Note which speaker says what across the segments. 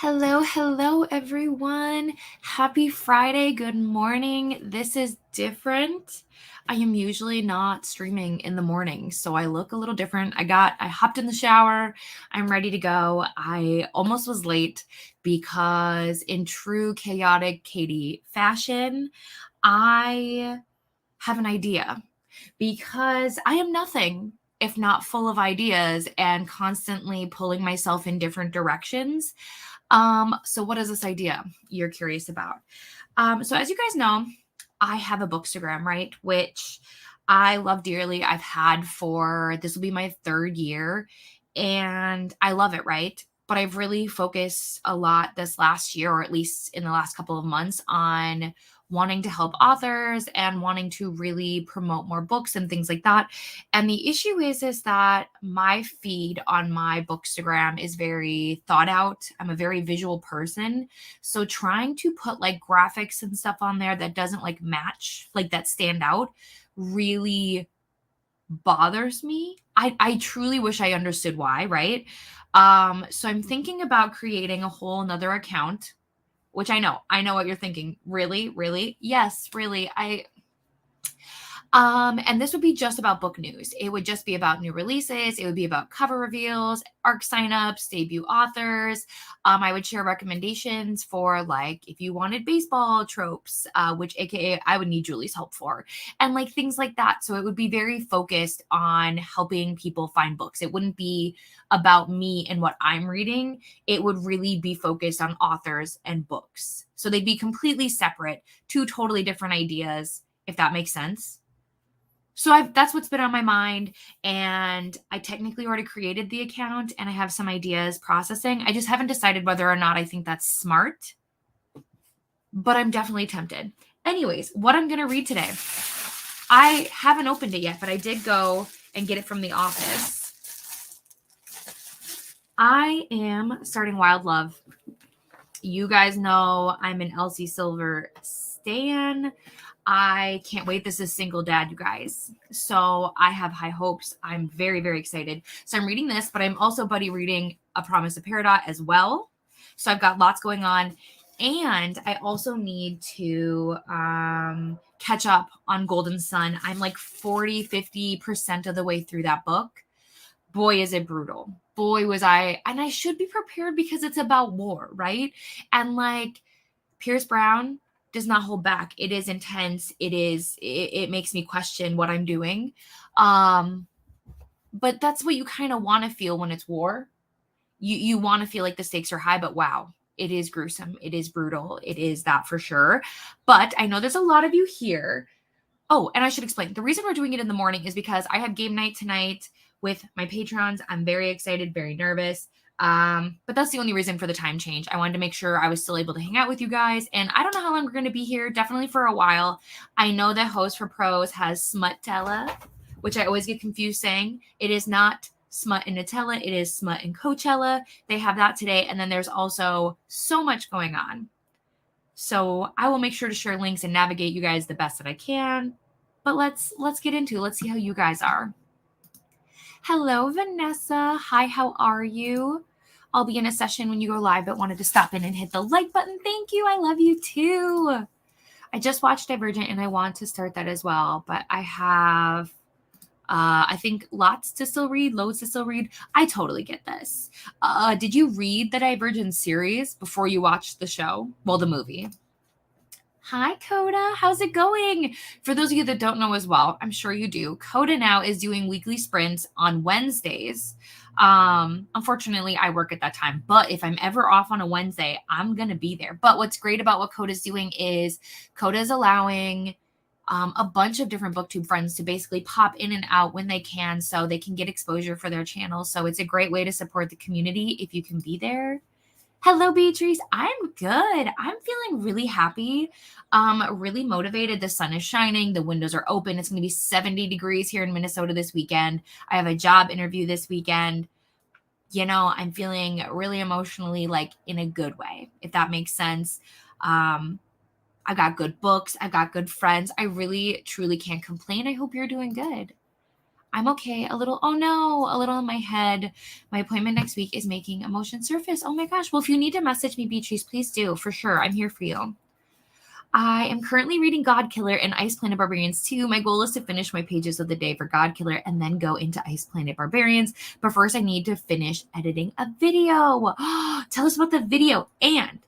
Speaker 1: Hello, everyone. Happy Friday. Good morning. This is different. I am usually not streaming in the morning, so I look a little different. I hopped in the shower. I'm ready to go. I almost was late because, in true chaotic Katie fashion, I have an idea because I am nothing if not full of ideas and constantly pulling myself in different directions. So what is this idea you're curious about? So as you guys know, I have a bookstagram, right? Which I love dearly. I've had for this will be my third year and I love it, right? But I've really focused a lot this last year, or at least in the last couple of months, on wanting to help authors and wanting to really promote more books and things like that. And the issue is that my feed on my bookstagram is very thought out. I'm a very visual person. So trying to put like graphics and stuff on there that doesn't like match, like that stand out, really bothers me. I truly wish I understood why, right? So I'm thinking about creating a whole another account, which I know what you're thinking. Really? Really? Yes, really. And this would be just about book news. It would just be about new releases. It would be about cover reveals, ARC signups, debut authors. I would share recommendations for like if you wanted baseball tropes, which AKA I would need Julie's help for, and like things like that. So it would be very focused on helping people find books. It wouldn't be about me and what I'm reading. It would really be focused on authors and books. So they'd be completely separate, two totally different ideas, if that makes sense. So that's what's been on my mind, and I technically already created the account, and I have some ideas processing. I just haven't decided whether or not I think that's smart, but I'm definitely tempted. Anyways, what I'm going to read today. I haven't opened it yet, but I did go and get it from the office. I am starting Wild Love. You guys know I'm an Elsie Silver stan. I can't wait. This is Single Dad, you guys. So I have high hopes. I'm very, very excited. So I'm reading this, but I'm also buddy reading A Promise of Peridot as well. So I've got lots going on. And I also need to catch up on Golden Sun. I'm like 40-50% of the way through that book. Boy, is it brutal. Boy, was I. And I should be prepared because it's about war, right? And like Pierce Brown does not hold back. It is intense. It makes me question what I'm doing. But that's what you kind of want to feel when it's war. You want to feel like the stakes are high, but wow, it is gruesome. It is brutal. It is that for sure. But I know there's a lot of you here. Oh, and I should explain. The reason we're doing it in the morning is because I have game night tonight with my patrons. I'm very excited, very nervous. But that's the only reason for the time change. I wanted to make sure I was still able to hang out with you guys. And I don't know how long we're going to be here, definitely for a while. I know that Host for Pros has Smuttella, which I always get confused saying. It is not Smut and Nutella, it is Smut and Coachella. They have that today. And then there's also so much going on. So I will make sure to share links and navigate you guys the best that I can. But let's get into it. Let's see how you guys are. Hello, Vanessa. Hi, how are you? I'll be in a session when you go live, but wanted to stop in and hit the like button. Thank you. I love you too. I just watched Divergent and I want to start that as well, but I have I think lots to still read, loads to still read. I totally get this. Did you read the Divergent series before you watched the show? Well, the movie. Hi, Coda. How's it going? For those of you that don't know as well, I'm sure you do. Coda now is doing weekly sprints on Wednesdays. Unfortunately, I work at that time, but if I'm ever off on a Wednesday, I'm going to be there. But what's great about what Coda's doing is Coda's allowing a bunch of different booktube friends to basically pop in and out when they can so they can get exposure for their channel. So it's a great way to support the community if you can be there. Hello, Beatrice. I'm good. I'm feeling really happy, really motivated. The sun is shining. The windows are open. It's going to be 70 degrees here in Minnesota this weekend. I have a job interview this weekend. You know, I'm feeling really emotionally like in a good way, if that makes sense. I've got good books. I've got good friends. I really, truly can't complain. I hope you're doing good. I'm okay. A little, oh no, a little in my head. My appointment next week is making emotion surface. Oh my gosh. Well, if you need to message me, Beatrice, please do. For sure. I'm here for you. I am currently reading God Killer and Ice Planet Barbarians 2. My goal is to finish my pages of the day for God Killer and then go into Ice Planet Barbarians. But first, I need to finish editing a video. Tell us about the video. And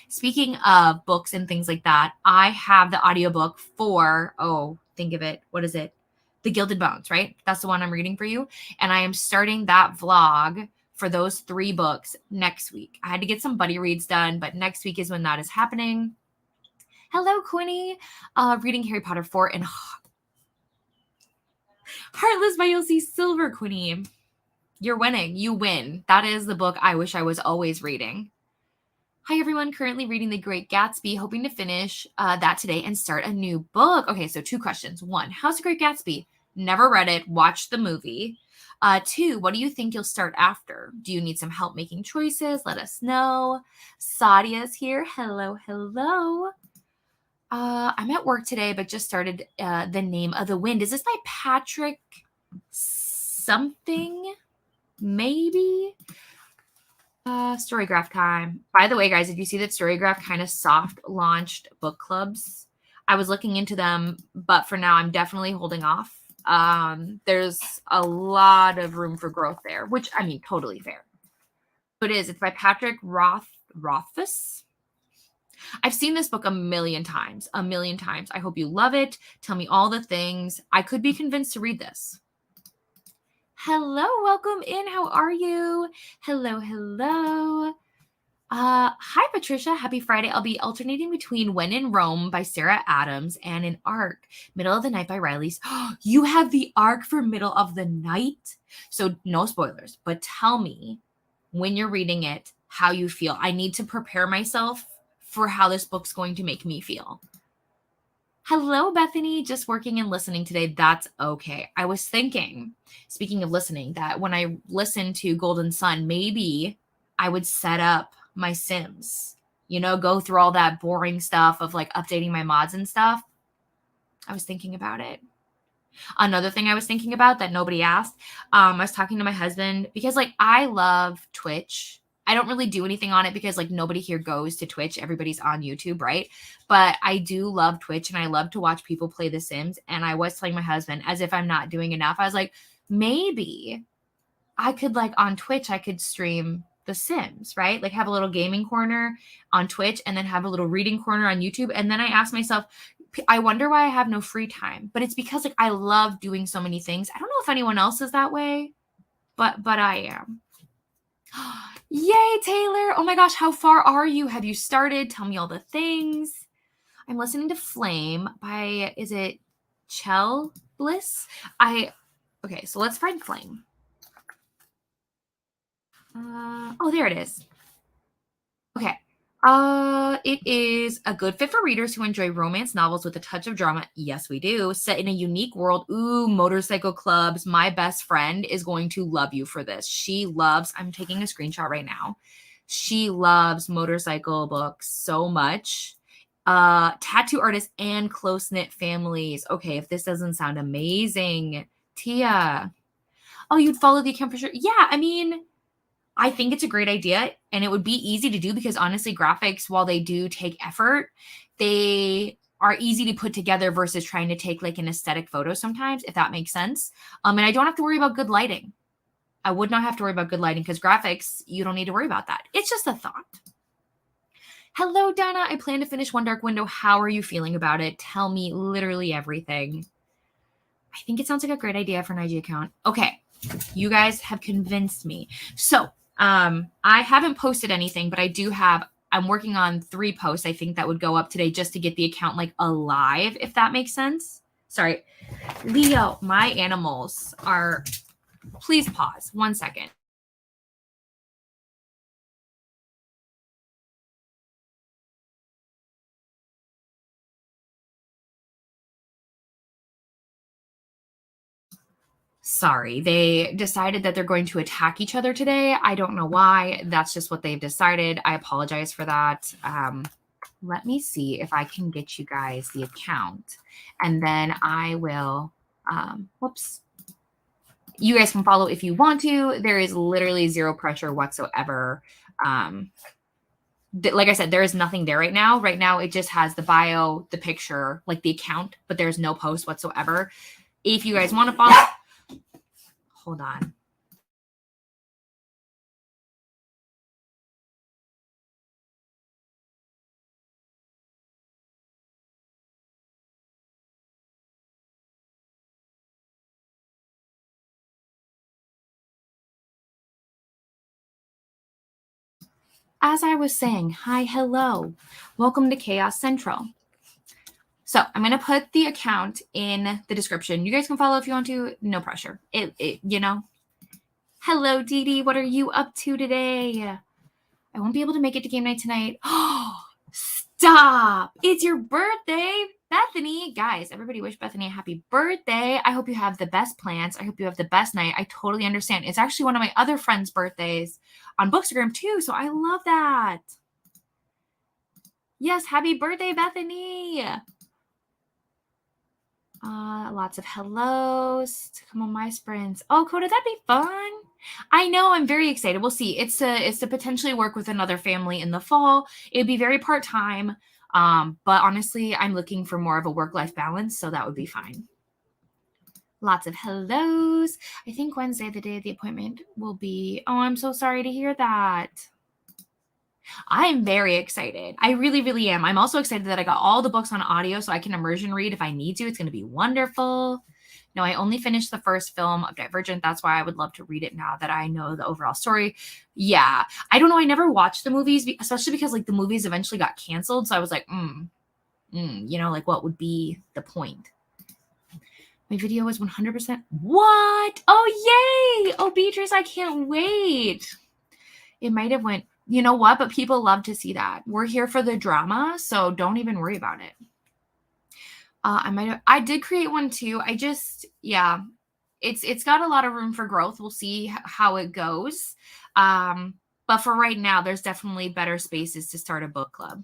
Speaker 1: speaking of books and things like that, I have the audiobook for, think of it. What is it? The Gilded Bones, right? That's the one I'm reading for you. And I am starting that vlog for those 3 books next week. I had to get some buddy reads done, but next week is when that is happening. Hello, Quinny. Reading Harry Potter 4 and Heartless by Elsie Silver, Quinny. You're winning. You win. That is the book I wish I was always reading. Hi, everyone. Currently reading The Great Gatsby, hoping to finish that today and start a new book. Okay, so 2 questions. 1, how's The Great Gatsby? Never read it. Watched the movie. 2, what do you think you'll start after? Do you need some help making choices? Let us know. Sadia's here. Hello, hello. I'm at work today, but just started The Name of the Wind. Is this by Patrick something? Maybe? Storygraph time. By the way, guys, did you see that Storygraph kind of soft launched book clubs? I was looking into them, but for now, I'm definitely holding off. There's a lot of room for growth there, which, I mean, totally fair. But it's by Patrick Rothfuss. I've seen this book a million times. I hope you love it. Tell me all the things. I could be convinced to read this. Hello, welcome in. How are you? Hello, hello. Hi, Patricia. Happy Friday. I'll be alternating between When in Rome by Sarah Adams and An Arc, Middle of the Night by Riley's. You have the Arc for Middle of the Night? So no spoilers, but tell me when you're reading it, how you feel. I need to prepare myself for how this book's going to make me feel. Hello, Bethany. Just working and listening today. That's okay. I was thinking, speaking of listening, that when I listen to Golden Sun, maybe I would set up my Sims, go through all that boring stuff of like updating my mods and stuff. I was thinking about it. Another thing I was thinking about that nobody asked, I was talking to my husband because like I love Twitch. I don't really do anything on it because like nobody here goes to Twitch. Everybody's on YouTube, right? But I do love Twitch and I love to watch people play The Sims. And I was telling my husband, as if I'm not doing enough, I was like, maybe I could like on Twitch, I could stream The Sims, right? Like have a little gaming corner on Twitch and then have a little reading corner on YouTube. And then I asked myself, I wonder why I have no free time. But it's because like I love doing so many things. I don't know if anyone else is that way, but I am. Yay, Taylor. Oh my gosh, how far are you? Have you started? Tell me all the things. I'm listening to Flame by, is it Chell Bliss? Okay, so let's find Flame. There it is. Okay. It is a good fit for readers who enjoy romance novels with a touch of drama. Yes, we do. Set in a unique world. Ooh, motorcycle clubs. My best friend is going to love you for this. She loves, I'm taking a screenshot right now. She loves motorcycle books so much. Tattoo artists and close-knit families. Okay, if this doesn't sound amazing. Tia. Oh, you'd follow the account for sure. Yeah, I mean, I think it's a great idea and it would be easy to do because honestly, graphics, while they do take effort, they are easy to put together versus trying to take like an aesthetic photo sometimes, if that makes sense. And I don't have to worry about good lighting. I would not have to worry about good lighting because graphics, you don't need to worry about that. It's just a thought. Hello, Donna. I plan to finish One Dark Window. How are you feeling about it? Tell me literally everything. I think it sounds like a great idea for an IG account. Okay. You guys have convinced me. So, I haven't posted anything, but I'm working on 3 posts. I think that would go up today just to get the account like alive, if that makes sense. Sorry. Leo, my animals are, please pause 1 second. Sorry, they decided that they're going to attack each other today. I don't know why. That's just what they've decided. I apologize for that. Let me see if I can get you guys the account. And then I will, whoops. You guys can follow if you want to. There is literally zero pressure whatsoever. Like I said, there is nothing there right now. Right now, it just has the bio, the picture, like the account, but there's no post whatsoever. If you guys want to follow, hold on. As I was saying, hi, hello, welcome to Chaos Central. So I'm going to put the account in the description. You guys can follow if you want to. No pressure. Hello, Dee Dee. What are you up to today? I won't be able to make it to game night tonight. Oh, stop. It's your birthday, Bethany. Guys, everybody wish Bethany a happy birthday. I hope you have the best plans. I hope you have the best night. I totally understand. It's actually one of my other friends' birthdays on Bookstagram too, so I love that. Yes, happy birthday, Bethany. Lots of hellos to come on my sprints. Oh, Coda, that'd be fun. I know, I'm very excited. We'll see. It's to potentially work with another family in the fall. It'd be very part-time. But honestly, I'm looking for more of a work-life balance, so that would be fine. Lots of hellos. I think Wednesday, the day of the appointment, will be. Oh, I'm so sorry to hear that. I'm very excited. I really, really am. I'm also excited that I got all the books on audio so I can immersion read if I need to. It's going to be wonderful. No, I only finished the first film of Divergent. That's why I would love to read it now that I know the overall story. Yeah. I don't know. I never watched the movies, especially because like the movies eventually got canceled. So I was like, like what would be the point? My video was 100%. What? Oh, yay. Oh, Beatrice, I can't wait. It might have went, you know what? But people love to see that. We're here for the drama, so don't even worry about it. I did create one too. It's got a lot of room for growth. We'll see how it goes. But for right now, there's definitely better spaces to start a book club.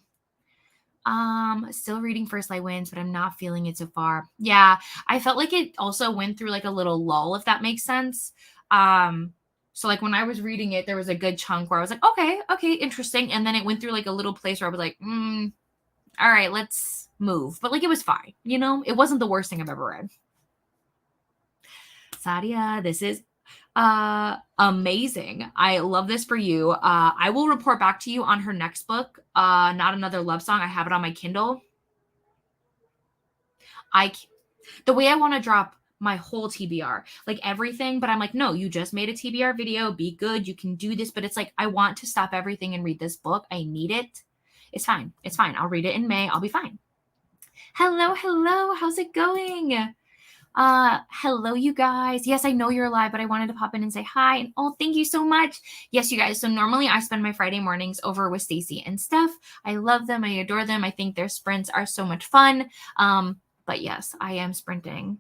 Speaker 1: Still reading First Light Winds, but I'm not feeling it so far. Yeah, I felt like it also went through like a little lull, if that makes sense. So like when I was reading it, there was a good chunk where I was like, okay, interesting. And then it went through like a little place where I was like, all right, let's move. But like it was fine, it wasn't the worst thing I've ever read. Sadia, this is amazing. I love this for you. I will report back to you on her next book, Not Another Love Song. I have it on my Kindle. The way I want to drop my whole TBR, like everything, but I'm like, no, you just made a TBR video, be good, you can do this. But it's like, I want to stop everything and read this book. I need it. It's fine. I'll read it in May. I'll be fine. Hello. How's it going? Hello, you guys. Yes, I know you're live, but I wanted to pop in and say hi. And oh, thank you so much. Yes, you guys. So normally I spend my Friday mornings over with Stacy and Steph. I love them. I adore them. I think their sprints are so much fun. But yes, I am sprinting.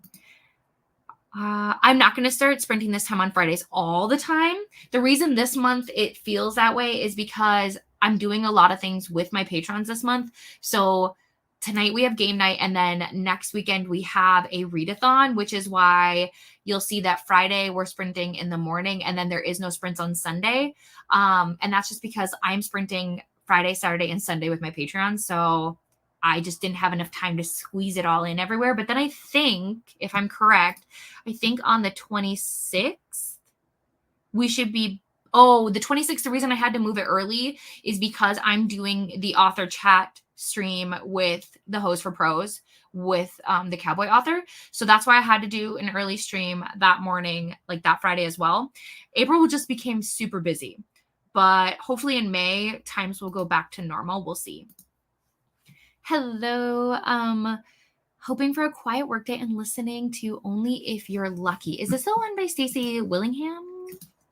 Speaker 1: I'm not going to start sprinting this time on Fridays all the time. The reason this month it feels that way is because I'm doing a lot of things with my patrons this month. So tonight we have game night, and then next weekend we have a readathon, which is why you'll see that Friday we're sprinting in the morning, and then there is no sprints on Sunday. And that's just because I'm sprinting Friday, Saturday, and Sunday with my Patreon. So I just didn't have enough time to squeeze it all in everywhere. But then I think, if I'm correct, I think on the 26th, we should be, the 26th, the reason I had to move it early is because I'm doing the author chat stream with the Host for Pros with the Cowboy author. So that's why I had to do an early stream that morning, like that Friday as well. April just became super busy. But hopefully in May, times will go back to normal. We'll see. Hello. Hoping for a quiet workday and listening to Only If You're Lucky. Is this the one by Stacey Willingham?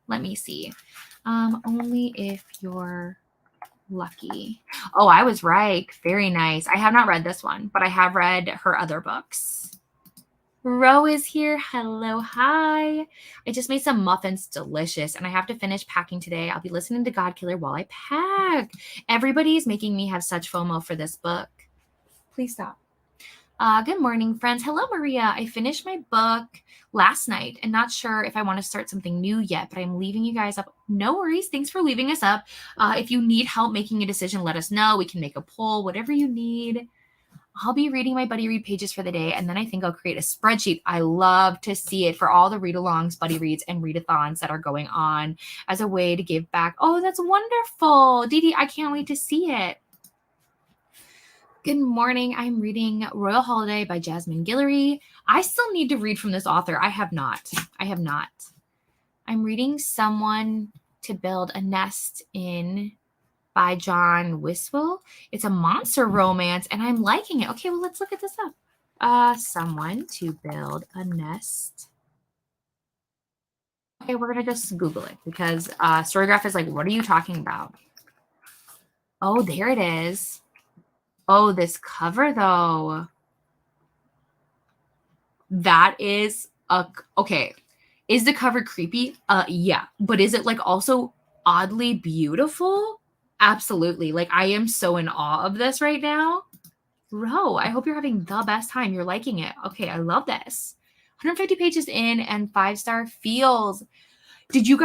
Speaker 1: Let me see. Only If You're Lucky. Oh, I was right. Very nice. I have not read this one, but I have read her other books. Ro is here. Hello. Hi. I just made some muffins. Delicious. And I have to finish packing today. I'll be listening to God Killer while I pack. Everybody's making me have such FOMO for this book. Please stop. Good morning, friends. Hello, Maria. I finished my book last night and not sure if I want to start something new yet, but I'm leaving you guys up. No worries. Thanks for leaving us up. If you need help making a decision, let us know. We can make a poll, whatever you need. I'll be reading my buddy read pages for the day, and then I think I'll create a spreadsheet. I love to see it for all the read-alongs, buddy reads, and readathons that are going on as a way to give back. Oh, that's wonderful. Dee Dee, I can't wait to see it. Good morning. I'm reading Royal Holiday by Jasmine Guillory. I still need to read from this author. I have not. I'm reading Someone to Build a Nest In by John Wiswell. It's a monster romance, and I'm liking it. Okay, well, let's look at this up. Someone to Build a Nest. Okay, we're going to just Google it because Storygraph is like, what are you talking about? Oh, there it is. Oh, this cover, though. That is okay. Is the cover creepy? Yeah. But is it like also oddly beautiful? Absolutely. Like, I am so in awe of this right now. Bro, I hope you're having the best time. You're liking it. Okay, I love this. 150 pages in and 5-star feels. Did you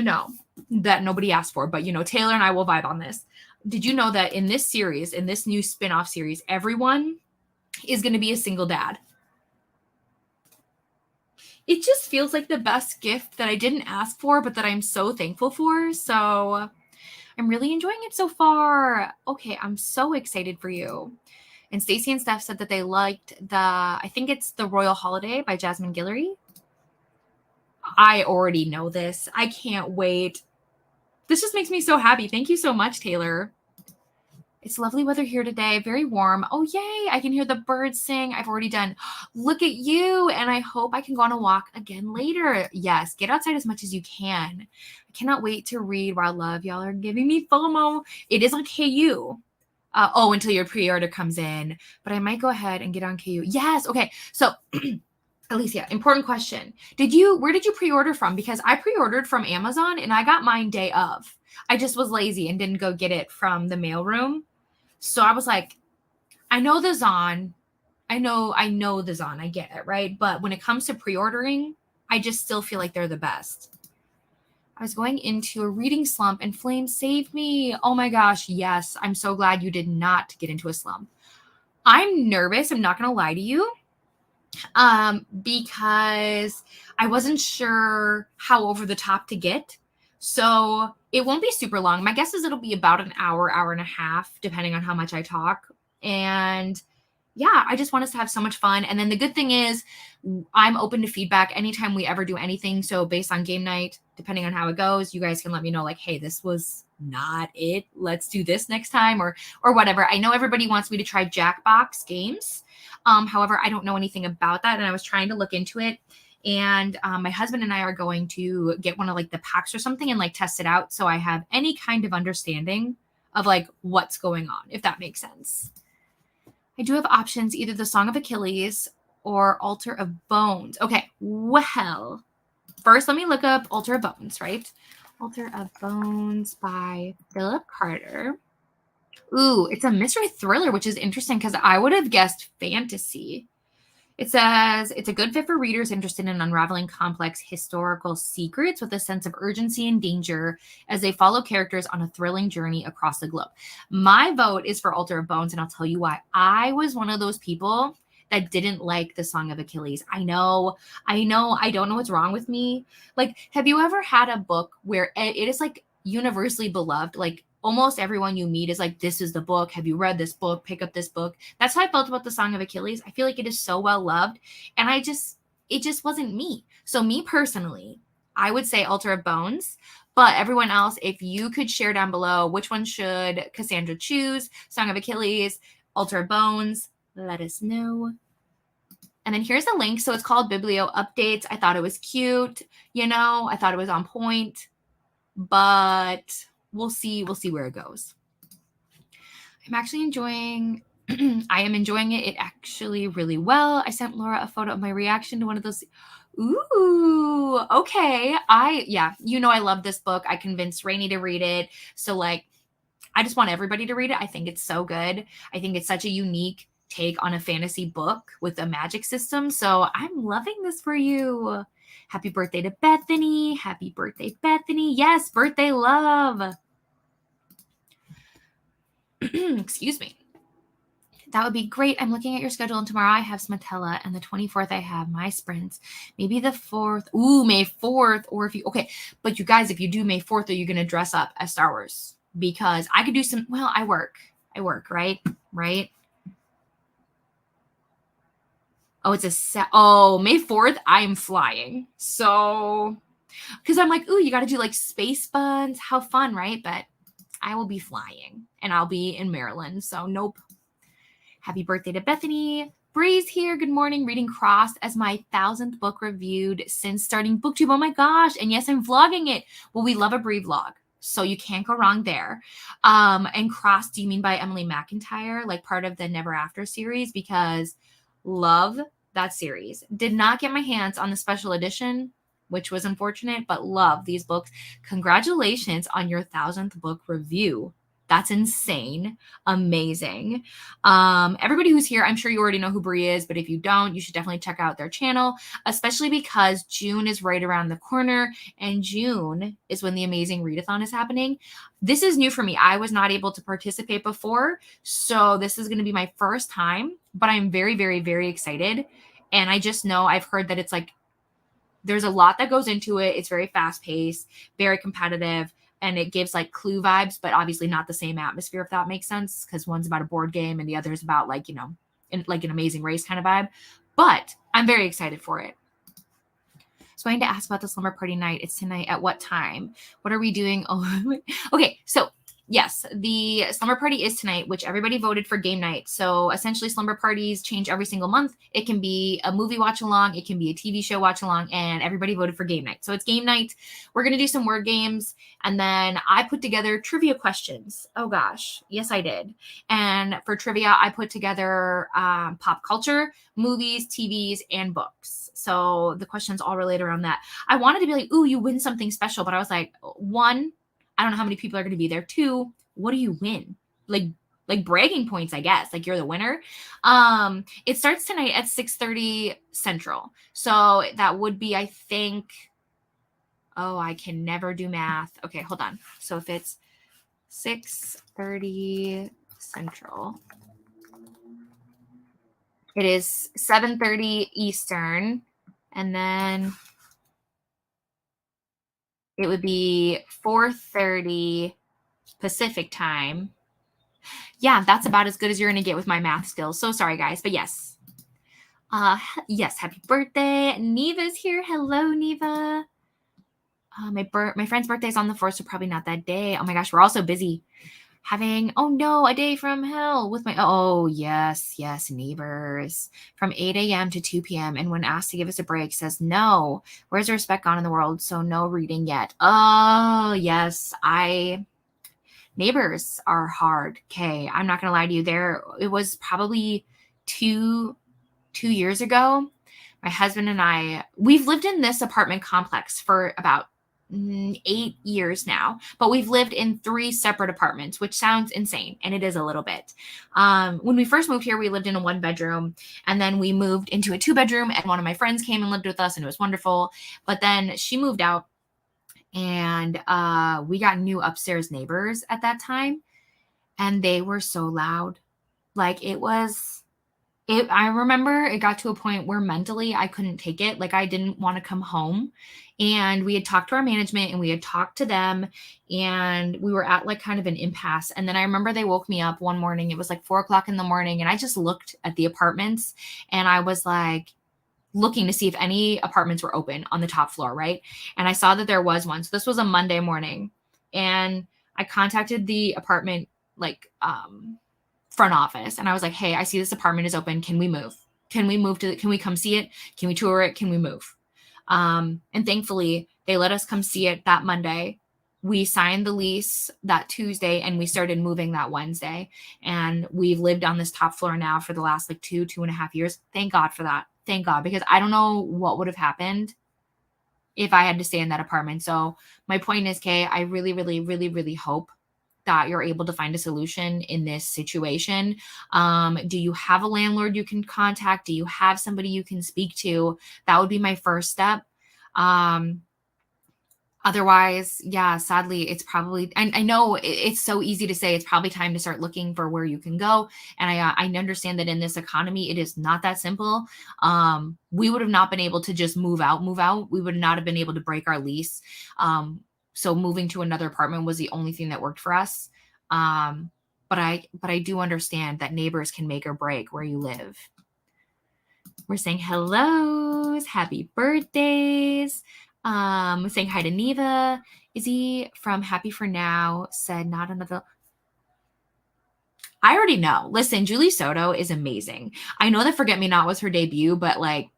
Speaker 1: know that nobody asked for, but Taylor and I will vibe on this. Did you know that in this series, in this new spin-off series, everyone is going to be a single dad? It just feels like the best gift that I didn't ask for, but that I'm so thankful for. So I'm really enjoying it so far. Okay, I'm so excited for you. And Stacy and Steph said that they liked I think it's The Royal Holiday by Jasmine Guillory. I already know this. I can't wait. This just makes me so happy. Thank you so much, Taylor. It's lovely weather here today. Very warm. Oh, yay. I can hear the birds sing. I've already done. Look at you. And I hope I can go on a walk again later. Yes, get outside as much as you can. I cannot wait to read Wild Love. Y'all are giving me FOMO. It is on KU. Until your pre-order comes in. But I might go ahead and get on KU. Yes. Okay. So, Alicia, important question. Where did you pre-order from? Because I pre-ordered from Amazon and I got mine day of. I just was lazy and didn't go get it from the mailroom. So I was like, I know the Zon. I know the Zon. I get it, right? But when it comes to pre-ordering, I just still feel like they're the best. I was going into a reading slump and Flame saved me. Oh my gosh, yes. I'm so glad you did not get into a slump. I'm nervous. I'm not going to lie to you. Because I wasn't sure how over the top to get. So it won't be super long. My guess is it'll be about an hour, hour and a half, depending on how much I talk. And yeah, I just want us to have so much fun. And then the good thing is I'm open to feedback anytime we ever do anything. So based on game night, depending on how it goes, you guys can let me know like, hey, this was not it. Let's do this next time or whatever. I know everybody wants me to try Jackbox games. However, I don't know anything about that. And I was trying to look into it. And my husband and I are going to get one of like the packs or something and like test it out. So I have any kind of understanding of like what's going on, if that makes sense. I do have options, either the Song of Achilles or Altar of Bones. Okay, well, first let me look up Altar of Bones, right? Altar of Bones by Philip Carter. Ooh, it's a mystery thriller, which is interesting because I would have guessed fantasy. It says it's a good fit for readers interested in unraveling complex historical secrets with a sense of urgency and danger as they follow characters on a thrilling journey across the globe. My vote is for Altar of Bones, and I'll tell you why. I was one of those people that didn't like the Song of Achilles. I know. I don't know what's wrong with me. Like, have you ever had a book where it is like universally beloved? Like, almost everyone you meet is like, this is the book. Have you read this book? Pick up this book. That's how I felt about the Song of Achilles. I feel like it is so well loved. And it just wasn't me. So me personally, I would say Altar of Bones. But everyone else, if you could share down below, which one should Cassandra choose? Song of Achilles, Altar of Bones, let us know. And then here's a link. So it's called Biblio Updates. I thought it was cute. I thought it was on point. But we'll see where it goes. I'm actually enjoying it actually really well. I sent Laura a photo of my reaction to one of those. Ooh, okay. I love this book. I convinced Rainey to read it. So like, I just want everybody to read it. I think it's so good. I think it's such a unique take on a fantasy book with a magic system. So I'm loving this for you. Happy birthday to Bethany. Happy birthday, Bethany. Yes, birthday love. Excuse me. That would be great. I'm looking at your schedule, and tomorrow I have Smatella, and the 24th I have my sprints. Maybe the 4th. Ooh, May 4th. Or if you, okay. But you guys, if you do May 4th, are you going to dress up as Star Wars? Because I could do some, well, I work, right? Right? Oh, it's May 4th, I am flying. So, because I'm like, ooh, you got to do like space buns. How fun, right? But I will be flying, and I'll be in Maryland. So, nope. Happy birthday to Bethany. Bree's here. Good morning. Reading Crossed as my 1,000th book reviewed since starting BookTube. Oh my gosh. And yes, I'm vlogging it. Well, we love a Bree vlog, so you can't go wrong there. And Crossed, do you mean by Emily McIntyre, like part of the Never After series? Because love that series. Did not get my hands on the special edition, which was unfortunate, but love these books. Congratulations on your 1,000th book review. That's insane. Amazing. Everybody who's here, I'm sure you already know who Brie is, but if you don't, you should definitely check out their channel, especially because June is right around the corner, and June is when the amazing readathon is happening. This is new for me. I was not able to participate before, so this is going to be my first time, but I'm very, very, very excited. And I just know I've heard that it's like, there's a lot that goes into it. It's very fast paced, very competitive. And it gives like Clue vibes, but obviously not the same atmosphere, if that makes sense, because one's about a board game and the other is about like, like an Amazing Race kind of vibe. But I'm very excited for it. So I need to ask about the slumber party night. It's tonight. At what time? What are we doing? Oh, okay. So yes, the slumber party is tonight, which everybody voted for game night. So essentially slumber parties change every single month. It can be a movie watch along. It can be a TV show watch along, and everybody voted for game night. So it's game night. We're going to do some word games. And then I put together trivia questions. Oh gosh. Yes, I did. And for trivia, I put together pop culture, movies, TVs, and books. So the questions all relate around that. I wanted to be like, ooh, you win something special. But I was like, one, I don't know how many people are going to be there. Two, what do you win? Like bragging points, I guess. Like you're the winner. It starts tonight at 6:30 Central. So that would be, I think, oh, I can never do math. Okay, hold on. So if it's 6:30 Central, it is 7:30 Eastern, and then it would be 4:30 Pacific time. Yeah, that's about as good as you're going to get with my math skills. So sorry, guys. But yes. Yes, happy birthday. Neva's here. Hello, Neva. My friend's birthday is on the 4th, so probably not that day. Oh my gosh, we're all so busy. Having, oh no, a day from hell with my, oh yes, neighbors. From 8 a.m. to 2 p.m. And when asked to give us a break, says no. Where's the respect gone in the world? So no reading yet. Oh, yes, neighbors are hard. Okay, I'm not going to lie to you. It was probably two years ago. My husband and I, we've lived in this apartment complex for about 8 years now, but we've lived in 3 separate apartments, which sounds insane, and it is a little bit. When we first moved here, we lived in a 1-bedroom, and then we moved into a 2-bedroom, and one of my friends came and lived with us, and it was wonderful. But then she moved out, and we got new upstairs neighbors at that time, and they were so loud. Like I remember it got to a point where mentally I couldn't take it. Like I didn't want to come home, and we had talked to our management and we had talked to them, and we were at like kind of an impasse. And then I remember they woke me up one morning. It was like 4:00 in the morning, and I just looked at the apartments, and I was like looking to see if any apartments were open on the top floor. Right. And I saw that there was one. So this was a Monday morning, and I contacted the apartment, front office, and I was like, hey, I see this apartment is open. Can we move? Can we come see it? Can we tour it? Can we move? And thankfully they let us come see it that Monday. We signed the lease that Tuesday, and we started moving that Wednesday. And we've lived on this top floor now for the last like 2.5 years. Thank God for that. Thank God, because I don't know what would have happened if I had to stay in that apartment. So my point is, Kay, I really, really, really, really hope that you're able to find a solution in this situation. Do you have a landlord you can contact? Do you have somebody you can speak to? That would be my first step. Otherwise, yeah, sadly, it's probably, and I know it's so easy to say it's probably time to start looking for where you can go. And I understand that in this economy, it is not that simple. We would have not been able to just move out. We would not have been able to break our lease. So moving to another apartment was the only thing that worked for us. But I do understand that neighbors can make or break where you live. We're saying hellos, happy birthdays. Saying hi to Neva. Izzy from Happy for Now said not another. I already know. Listen, Julie Soto is amazing. I know that Forget Me Not was her debut, but like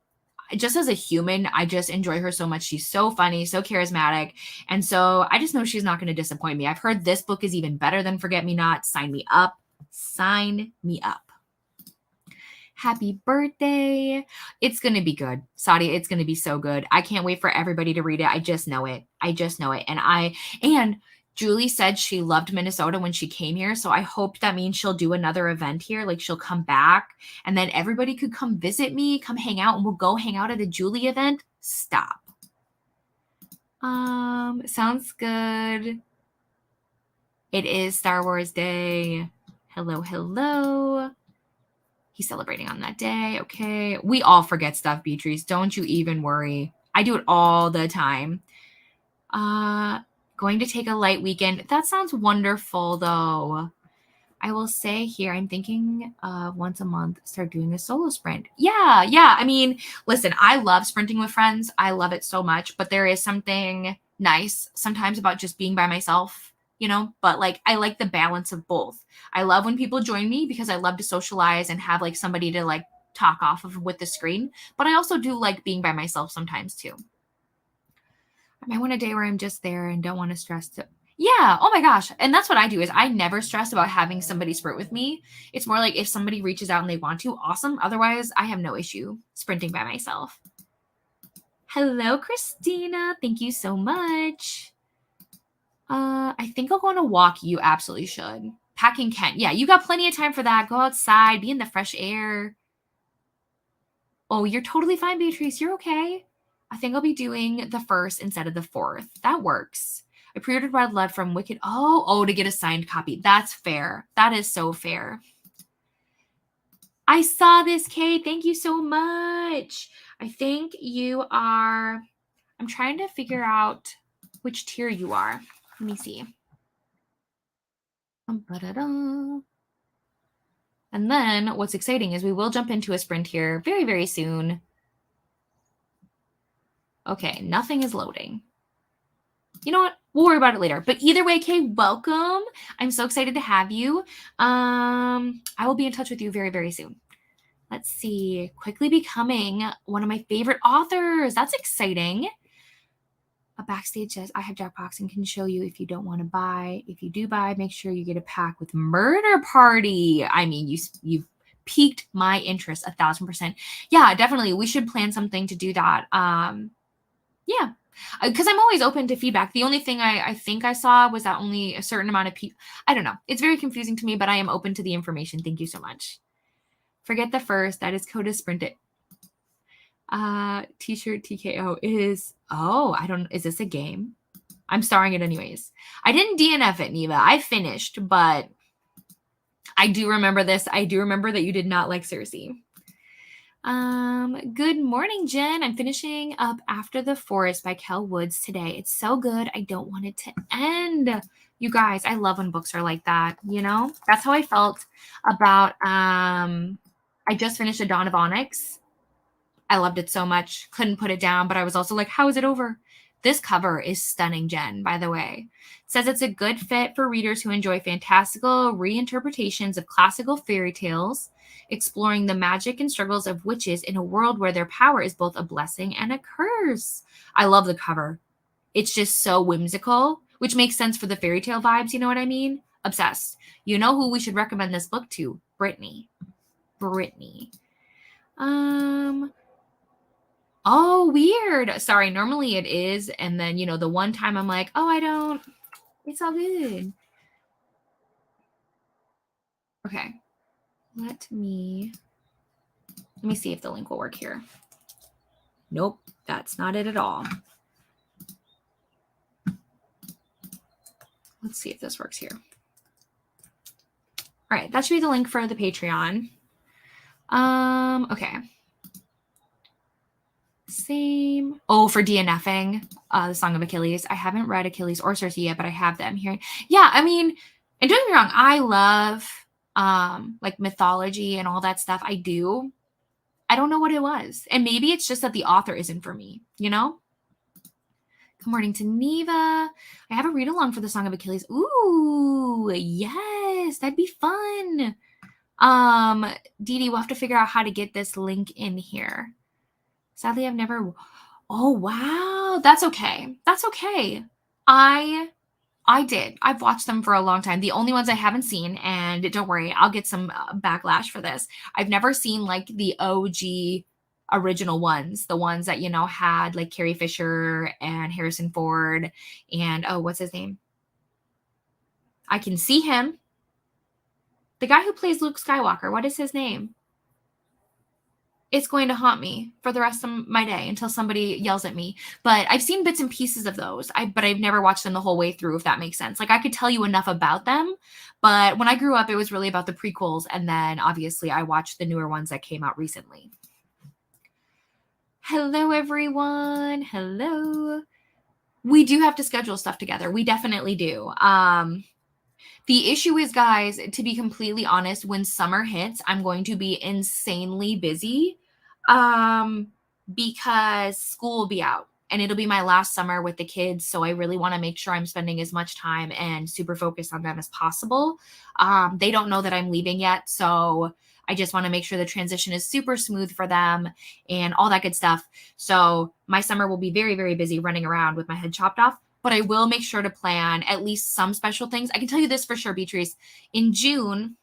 Speaker 1: just as a human, I just enjoy her so much. She's so funny, so charismatic. And so I just know she's not going to disappoint me. I've heard this book is even better than Forget Me Not. Sign me up. Sign me up. Happy birthday. It's going to be good. Sadia, it's going to be so good. I can't wait for everybody to read it. I just know it. And Julie said she loved Minnesota when she came here. So I hope that means she'll do another event here. Like she'll come back and then everybody could come visit me, come hang out, and we'll go hang out at a Julie event. Stop. Sounds good. It is Star Wars Day. Hello. He's celebrating on that day. Okay. We all forget stuff, Beatrice. Don't you even worry. I do it all the time. Going to take a light weekend. That sounds wonderful, though. I will say here, I'm thinking once a month, start doing a solo sprint. Yeah. I mean, listen, I love sprinting with friends. I love it so much. But there is something nice sometimes about just being by myself, but like I like the balance of both. I love when people join me because I love to socialize and have like somebody to like talk off of with the screen. But I also do like being by myself sometimes too. I might want a day where I'm just there and don't want to stress. Yeah. Oh my gosh. And that's what I do is I never stress about having somebody sprint with me. It's more like if somebody reaches out and they want to, awesome. Otherwise, I have no issue sprinting by myself. Hello, Christina. Thank you so much. I think I'll go on a walk. You absolutely should. Packing Kent. Yeah, you got plenty of time for that. Go outside, be in the fresh air. Oh, you're totally fine, Beatrice. You're okay. I think I'll be doing the 1st instead of the 4th. That works. I pre-ordered Red Blood from Wicked. Oh, to get a signed copy. That's fair. That is so fair. I saw this, Kate. Thank you so much. I think you are. I'm trying to figure out which tier you are. Let me see. And then what's exciting is we will jump into a sprint here very, very soon. Okay, nothing is loading. You know what? We'll worry about it later. But either way, Kay, welcome. I'm so excited to have you. I will be in touch with you very, very soon. Let's see. Quickly becoming one of my favorite authors. That's exciting. A backstage says, I have Jackbox and can show you if you don't want to buy. If you do buy, make sure you get a pack with Murder Party. I mean, you've piqued my interest 1,000%. Yeah, definitely. We should plan something to do that. Yeah, because I'm always open to feedback. The only thing I think I saw was that only a certain amount of people. I don't know. It's very confusing to me, but I am open to the information. Thank you so much. Forget the 1st. That is Coda Sprint It. T-shirt TKO is, is this a game? I'm starring it anyways. I didn't DNF it, Neva. I finished, but I do remember this. I do remember that you did not like Cersei. Good morning, Jen. I'm finishing up After the Forest by Kel Woods today. It's so good. I don't want it to end. You guys, I love when books are like that, That's how I felt about, I just finished A Dawn of Onyx. I loved it so much. Couldn't put it down, but I was also like, how is it over? This cover is stunning, Jen, by the way. It says it's a good fit for readers who enjoy fantastical reinterpretations of classical fairy tales, exploring the magic and struggles of witches in a world where their power is both a blessing and a curse. I love the cover. It's just so whimsical, which makes sense for the fairy tale vibes, you know what I mean? Obsessed. You know who we should recommend this book to? Brittany. Oh, weird. Sorry, normally it is. And then, the one time I'm like, oh, I don't. It's all good. Okay. Let me see if the link will work here. Nope, that's not it at all. Let's see if this works here. All right, that should be the link for the Patreon. Okay. Same. Oh, for DNFing, the Song of Achilles. I haven't read Achilles or Circe yet, but I have them here. Yeah, I mean, and don't get me wrong, I love like mythology and all that stuff. I do. I don't know what it was. And maybe it's just that the author isn't for me, you know? Good morning to Neva. I have a read along for the Song of Achilles. Ooh, yes, that'd be fun. Dee Dee, we'll have to figure out how to get this link in here. Sadly, I've never. Oh, wow. That's okay. That's okay. I did. I've watched them for a long time. The only ones I haven't seen, and don't worry, I'll get some backlash for this. I've never seen like the OG original ones, the ones that, had like Carrie Fisher and Harrison Ford and, oh, what's his name? I can see him. The guy who plays Luke Skywalker, what is his name? It's going to haunt me for the rest of my day until somebody yells at me. But I've seen bits and pieces of those. But I've never watched them the whole way through, if that makes sense. Like, I could tell you enough about them, but when I grew up, it was really about the prequels. And then obviously I watched the newer ones that came out recently. Hello, everyone. Hello. We do have to schedule stuff together. We definitely do. The issue is, guys, to be completely honest, when summer hits, I'm going to be insanely busy because school will be out and it'll be my last summer with the kids. So I really want to make sure I'm spending as much time and super focused on them as possible. They don't know that I'm leaving yet. So I just want to make sure the transition is super smooth for them and all that good stuff. So my summer will be very, very busy running around with my head chopped off. But I will make sure to plan at least some special things. I can tell you this for sure, Beatrice. In June,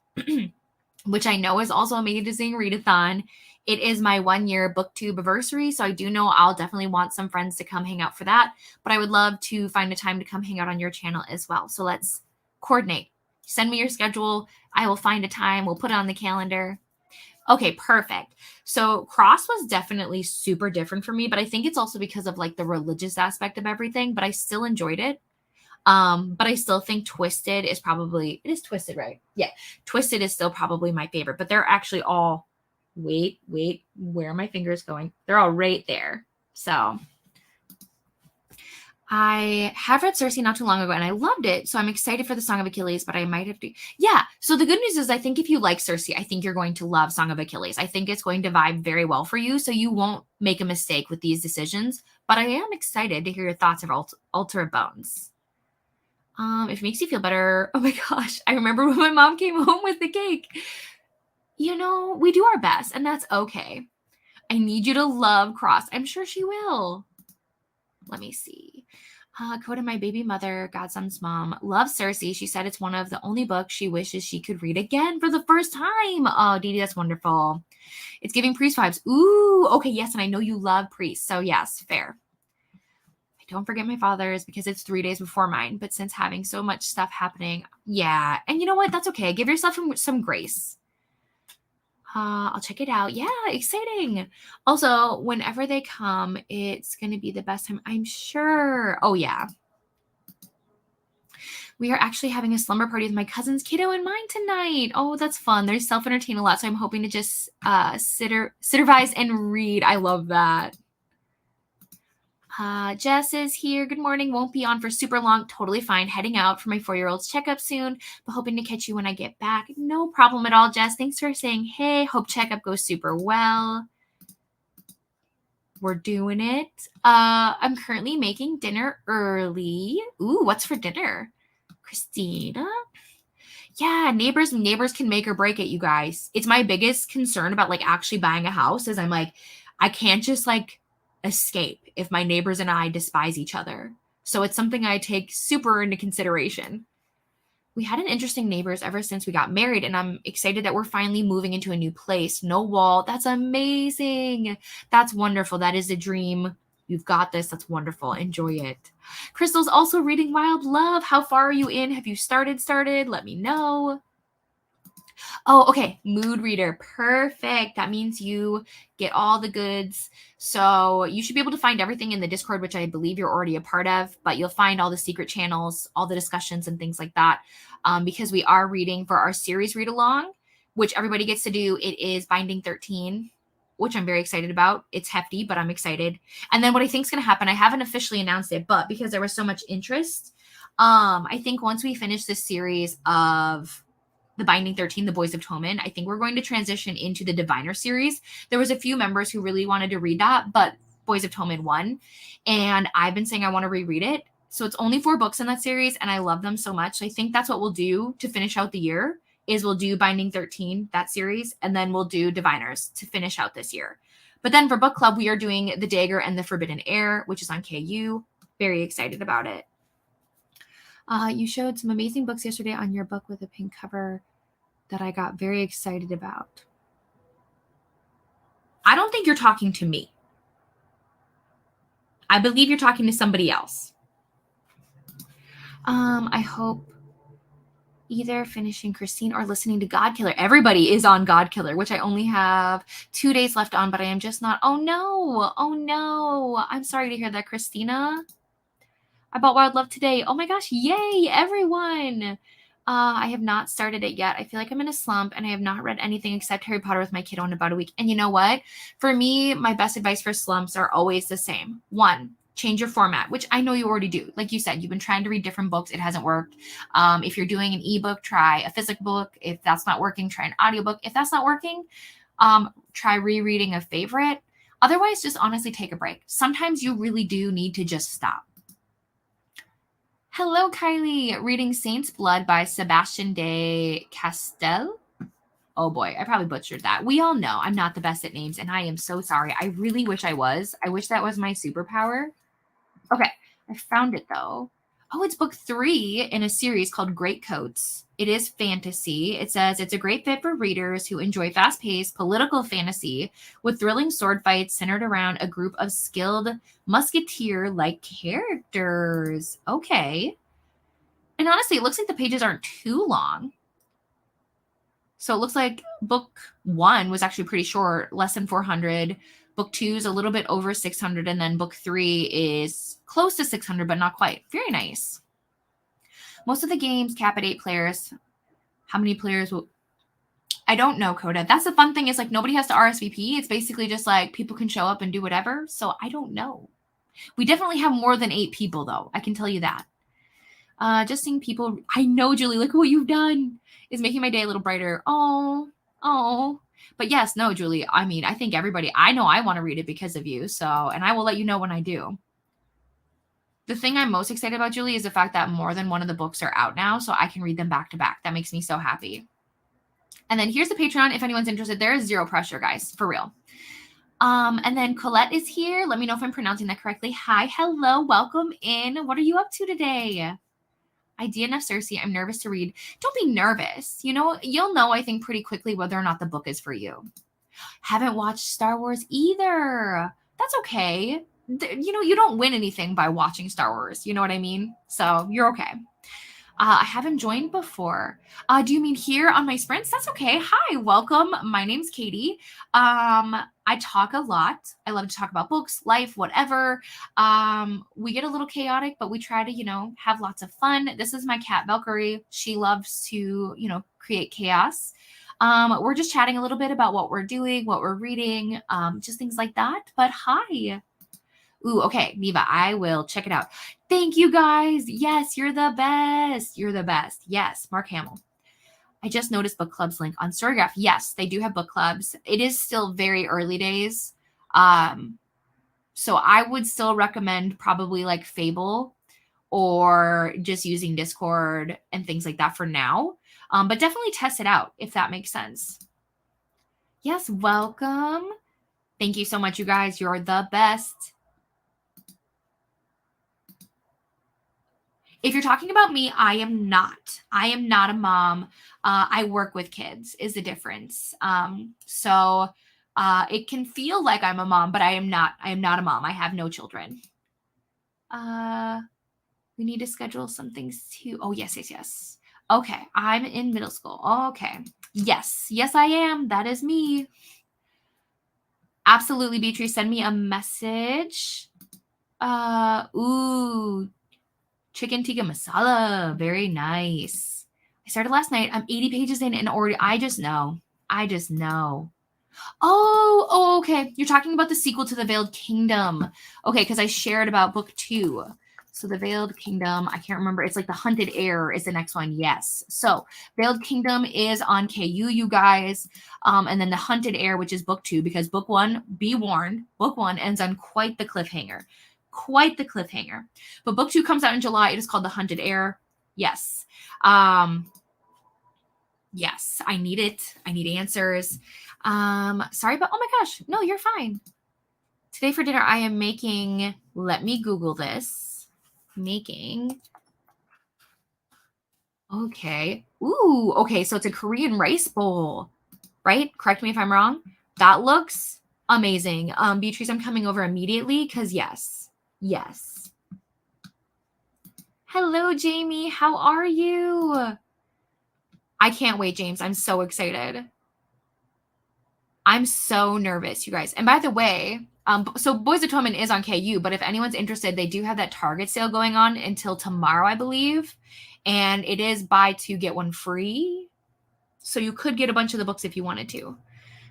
Speaker 1: which I know is also amazing readathon, it is my 1-year booktube anniversary. So I do know I'll definitely want some friends to come hang out for that. But I would love to find a time to come hang out on your channel as well. So let's coordinate. Send me your schedule. I will find a time. We'll put it on the calendar. Okay, perfect. So Cross was definitely super different for me, but I think it's also because of like the religious aspect of everything, but I still enjoyed it. But I still think Twisted is probably, it is Twisted, right? Yeah. Twisted is still probably my favorite, but they're actually all, wait, where are my fingers going? They're all right there. So I have read Circe not too long ago and I loved it. So I'm excited for the Song of Achilles, but I might have to. Yeah. So the good news is I think if you like Circe, I think you're going to love Song of Achilles. I think it's going to vibe very well for you. So you won't make a mistake with these decisions, but I am excited to hear your thoughts of Altar of Bones. If it makes you feel better. Oh my gosh. I remember when my mom came home with the cake. We do our best and that's okay. I need you to love Cross. I'm sure she will. Let me see. Coda, my baby mother, Godson's mom, loves Circe. She said it's one of the only books she wishes she could read again for the first time. Oh, Dee Dee, that's wonderful. It's giving priest vibes. Ooh, okay, yes, and I know you love priests, so yes, fair. I don't forget my father's because it's 3 days before mine, but since having so much stuff happening, yeah. And you know what? That's okay. Give yourself some grace. I'll check it out. Yeah, exciting. Also, whenever they come, it's going to be the best time, I'm sure. Oh, yeah. We are actually having a slumber party with my cousin's kiddo and mine tonight. Oh, that's fun. They self-entertain a lot, so I'm hoping to just supervise and read. I love that. Jess is here. Good morning. Won't be on for super long. Totally fine. Heading out for my 4-year-old's checkup soon, but hoping to catch you when I get back. No problem at all, Jess. Thanks for saying hey. Hope checkup goes super well. We're doing it. I'm currently making dinner early. Ooh, what's for dinner? Christina? Yeah, neighbors can make or break it, you guys. It's my biggest concern about like actually buying a house is I'm like, I can't just like escape if my neighbors and I despise each other. So it's something I take super into consideration. We had an interesting neighbors ever since we got married, and I'm excited that we're finally moving into a new place. No wall. That's amazing. That's wonderful. That is a dream. You've got this. That's wonderful. Enjoy it. Crystal's also reading Wild Love. How far are you in? Have you started? Let me know. Oh, okay. Mood reader. Perfect. That means you get all the goods. So you should be able to find everything in the Discord, which I believe you're already a part of, but you'll find all the secret channels, all the discussions and things like that. Because we are reading for our series read along, which everybody gets to do. It is Binding 13, which I'm very excited about. It's hefty, but I'm excited. And then what I think is going to happen, I haven't officially announced it, but because there was so much interest, I think once we finish this series of the Binding 13, the Boys of Tommen, I think we're going to transition into the Diviner series. There was a few members who really wanted to read that, but Boys of Tommen won. And I've been saying I want to reread it. So it's only 4 books in that series, and I love them so much. So I think that's what we'll do to finish out the year, is we'll do Binding 13, that series, and then we'll do Diviners to finish out this year. But then for book club, we are doing The Dagger and the Forbidden Heir, which is on KU. Very excited about it. You showed some amazing books yesterday on your book with a pink cover that I got very excited about. I don't think you're talking to me. I believe you're talking to somebody else. I hope either finishing Christine or listening to Godkiller. Everybody is on Godkiller, which I only have 2 days left on, but I am just not. Oh no. Oh no. I'm sorry to hear that, Christina. I bought Wild Love today. Oh my gosh. Yay, everyone. I have not started it yet. I feel like I'm in a slump and I have not read anything except Harry Potter with my kiddo in about a week. And you know what? For me, my best advice for slumps are always the same. 1, change your format, which I know you already do. Like you said, you've been trying to read different books. It hasn't worked. If you're doing an ebook, try a physical book. If that's not working, try an audiobook. If that's not working, try rereading a favorite. Otherwise, just honestly take a break. Sometimes you really do need to just stop. Hello, Kylie. Reading Saint's Blood by Sebastian de Castell. Oh boy, I probably butchered that. We all know I'm not the best at names, and I am so sorry. I really wish I was. I wish that was my superpower. Okay, I found it though. Oh, it's book 3 in a series called Greatcoats. It is fantasy. It says it's a great fit for readers who enjoy fast-paced political fantasy with thrilling sword fights centered around a group of skilled musketeer-like characters. Okay. And honestly, it looks like the pages aren't too long. So it looks like book 1 was actually pretty short, less than 400. Book 2 is a little bit over 600, and then book 3 is close to 600, but not quite. Very nice. Most of the games cap at 8 players. How many players will... I don't know, Coda. That's the fun thing, is like nobody has to RSVP. It's basically just like people can show up and do whatever. So I don't know. We definitely have more than 8 people, though. I can tell you that. Just seeing people... I know, Julie. Look what you've done. Is making my day a little brighter. Oh. But yes, no, Julie. I mean, I think everybody... I know I want to read it because of you. So, and I will let you know when I do. The thing I'm most excited about, Julie, is the fact that more than one of the books are out now, so I can read them back to back. That makes me so happy. And then here's the Patreon. If anyone's interested, there is zero pressure, guys, for real. And then Colette is here. Let me know if I'm pronouncing that correctly. Hi, hello, welcome in. What are you up to today? Idea enough, Cersei. I'm nervous to read. Don't be nervous. You know, you'll know, I think, pretty quickly whether or not the book is for you. Haven't watched Star Wars either. That's okay. You know, you don't win anything by watching Star Wars. You know what I mean? So you're okay. I haven't joined before. Do you mean here on my sprints? That's okay. Hi, welcome. My name's Katie. I talk a lot. I love to talk about books, life, whatever. We get a little chaotic, but we try to, you know, have lots of fun. This is my cat, Valkyrie. She loves to, you know, create chaos. We're just chatting a little bit about what we're doing, what we're reading, just things like that. But hi. Ooh, okay, Neva, I will check it out. Thank you, guys. Yes, you're the best. You're the best. Yes, Mark Hamill. I just noticed book clubs link on Storygraph. Yes, they do have book clubs. It is still very early days. So I would still recommend probably like Fable or just using Discord and things like that for now. But definitely test it out if that makes sense. Yes, welcome. Thank you so much, you guys. You're the best. If you're talking about me, I am not. I am not a mom. I work with kids is the difference. So it can feel like I'm a mom, but I am not. I am not a mom. I have no children. We need to schedule some things too. Oh, yes. Okay. I'm in middle school. Okay. Yes. Yes, I am. That is me. Absolutely, Beatrice. Send me a message. Ooh. Chicken tikka masala. Very nice. I started last night. I'm 80 pages in and already, I just know. I just know. Oh, okay. You're talking about the sequel to The Veiled Kingdom. Okay, because I shared about book 2. So The Veiled Kingdom, I can't remember. It's like The Hunted Heir is the next one. Yes. So Veiled Kingdom is on KU, you guys. And then The Hunted Heir, which is book 2, because book 1, be warned, book 1 ends on quite the cliffhanger. Quite the cliffhanger. But book 2 comes out in July. It is called The Hunted Heir. Yes. Yes, I need it. I need answers. Sorry, but oh my gosh, no, you're fine. Today for dinner, I am making, let me Google this. Making, okay. Ooh, okay, so it's a Korean rice bowl, right? Correct me if I'm wrong. That looks amazing. Beatrice, I'm coming over immediately because yes, yes. Hello, Jamie. How are you? I can't wait, James. I'm so excited. I'm so nervous, you guys. And by the way, so Boys of Toman is on KU, but if anyone's interested, they do have that Target sale going on until tomorrow, I believe. And it is buy two, get one free. So you could get a bunch of the books if you wanted to.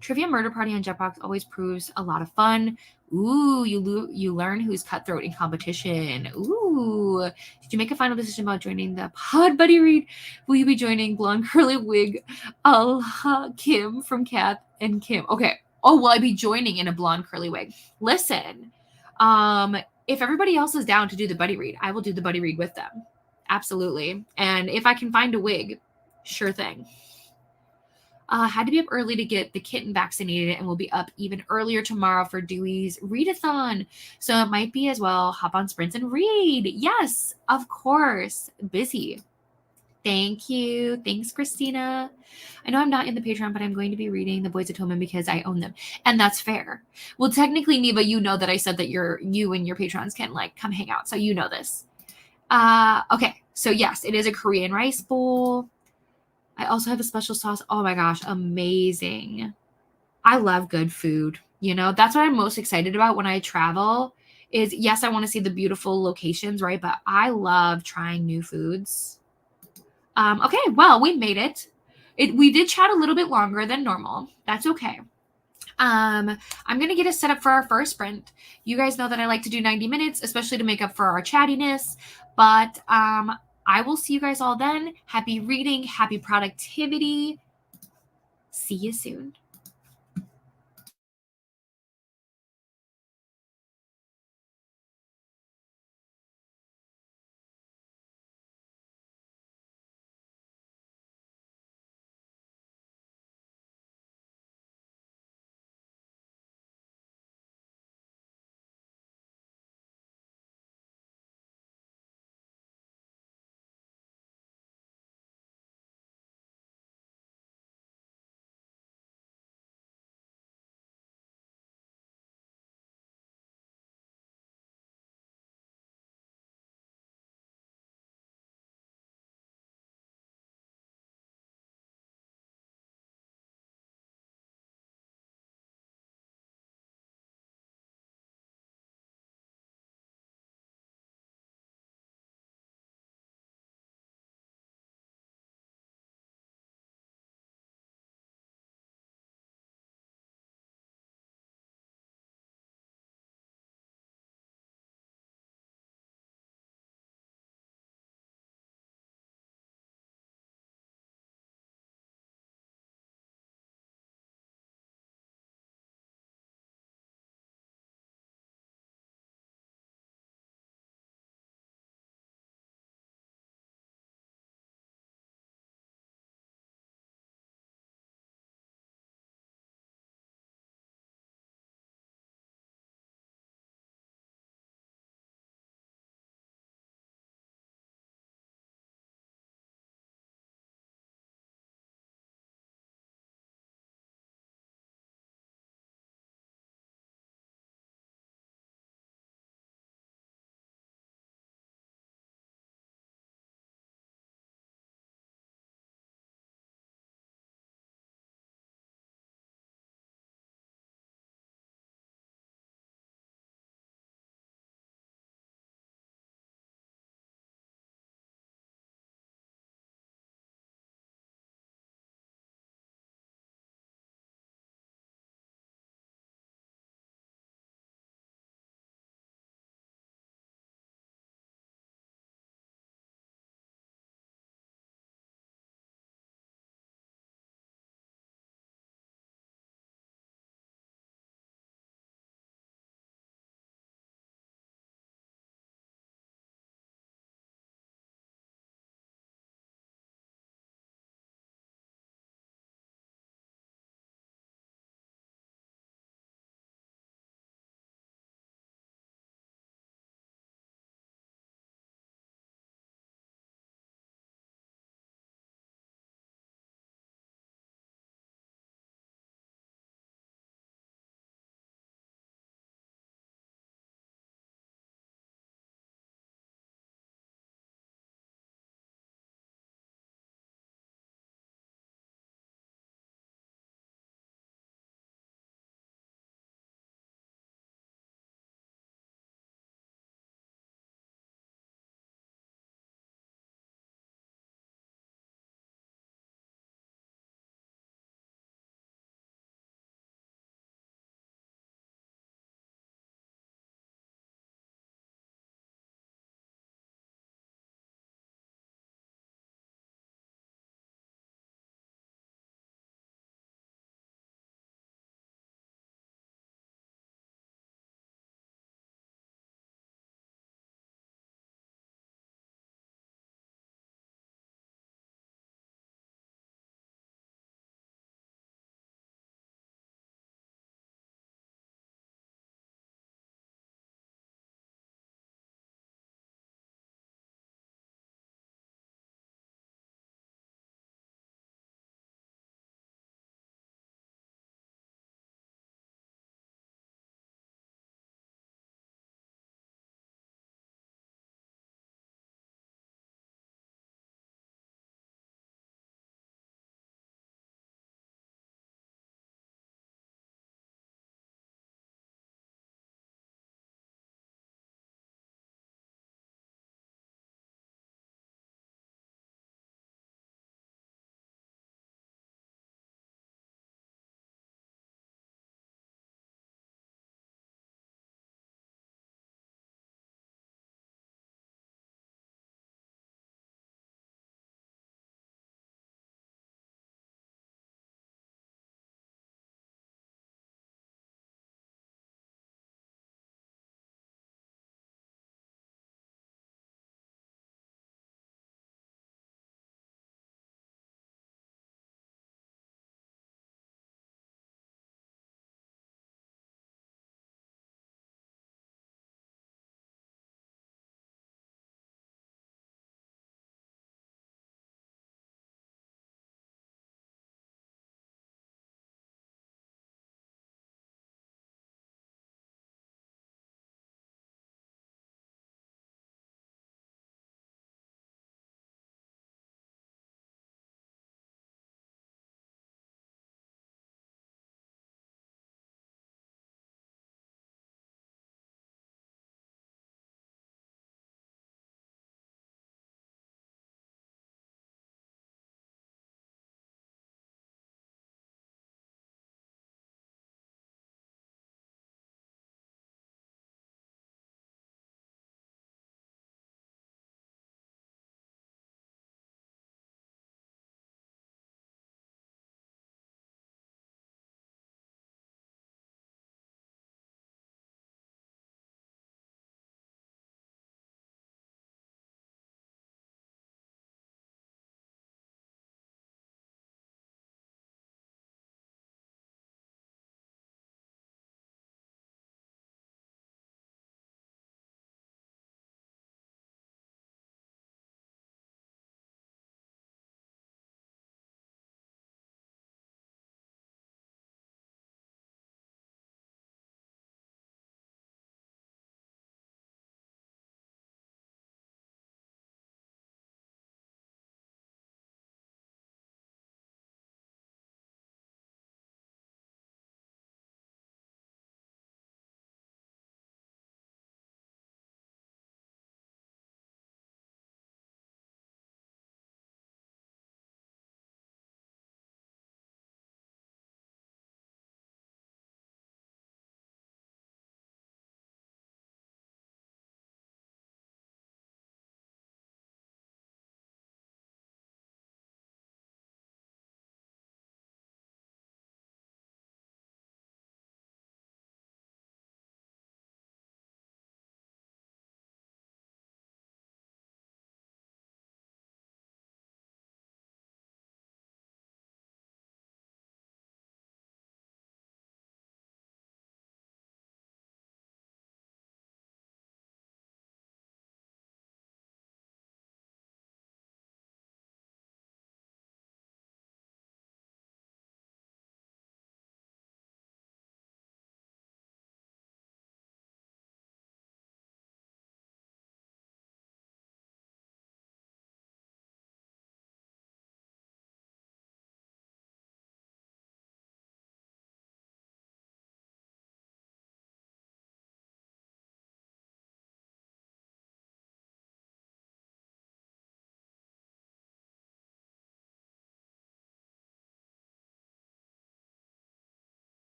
Speaker 1: Trivia Murder Party on Jetbox always proves a lot of fun. Ooh, you learn who's cutthroat in competition. Ooh, did you make a final decision about joining the Pod Buddy Read? Will you be joining Blonde Curly Wig, Kim from Kath and Kim? Okay. Oh, will I be joining in a blonde curly wig? Listen, if everybody else is down to do the buddy read, I will do the buddy read with them. Absolutely. And if I can find a wig, sure thing. Had to be up early to get the kitten vaccinated and will be up even earlier tomorrow for Dewey's readathon. So it might be as well hop on sprints and read. Yes, of course. Busy. Thank you. Thanks, Christina. I know I'm not in the Patreon, but I'm going to be reading The Boys of Toman because I own them. And that's fair. Well, technically, Neva, you know that I said that you and your patrons can like come hang out. So you know this. Okay. So yes, it is a Korean rice bowl. I also have a special sauce. Oh my gosh, amazing. I love good food. You know, that's what I'm most excited about when I travel is yes, I want to see the beautiful locations, right? But I love trying new foods. Okay, well, we made it. We did chat a little bit longer than normal. That's okay. I'm gonna get us set up for our first sprint. You guys know that I like to do 90 minutes, especially to make up for our chattiness. But I will see you guys all then. Happy reading, happy productivity. See you soon.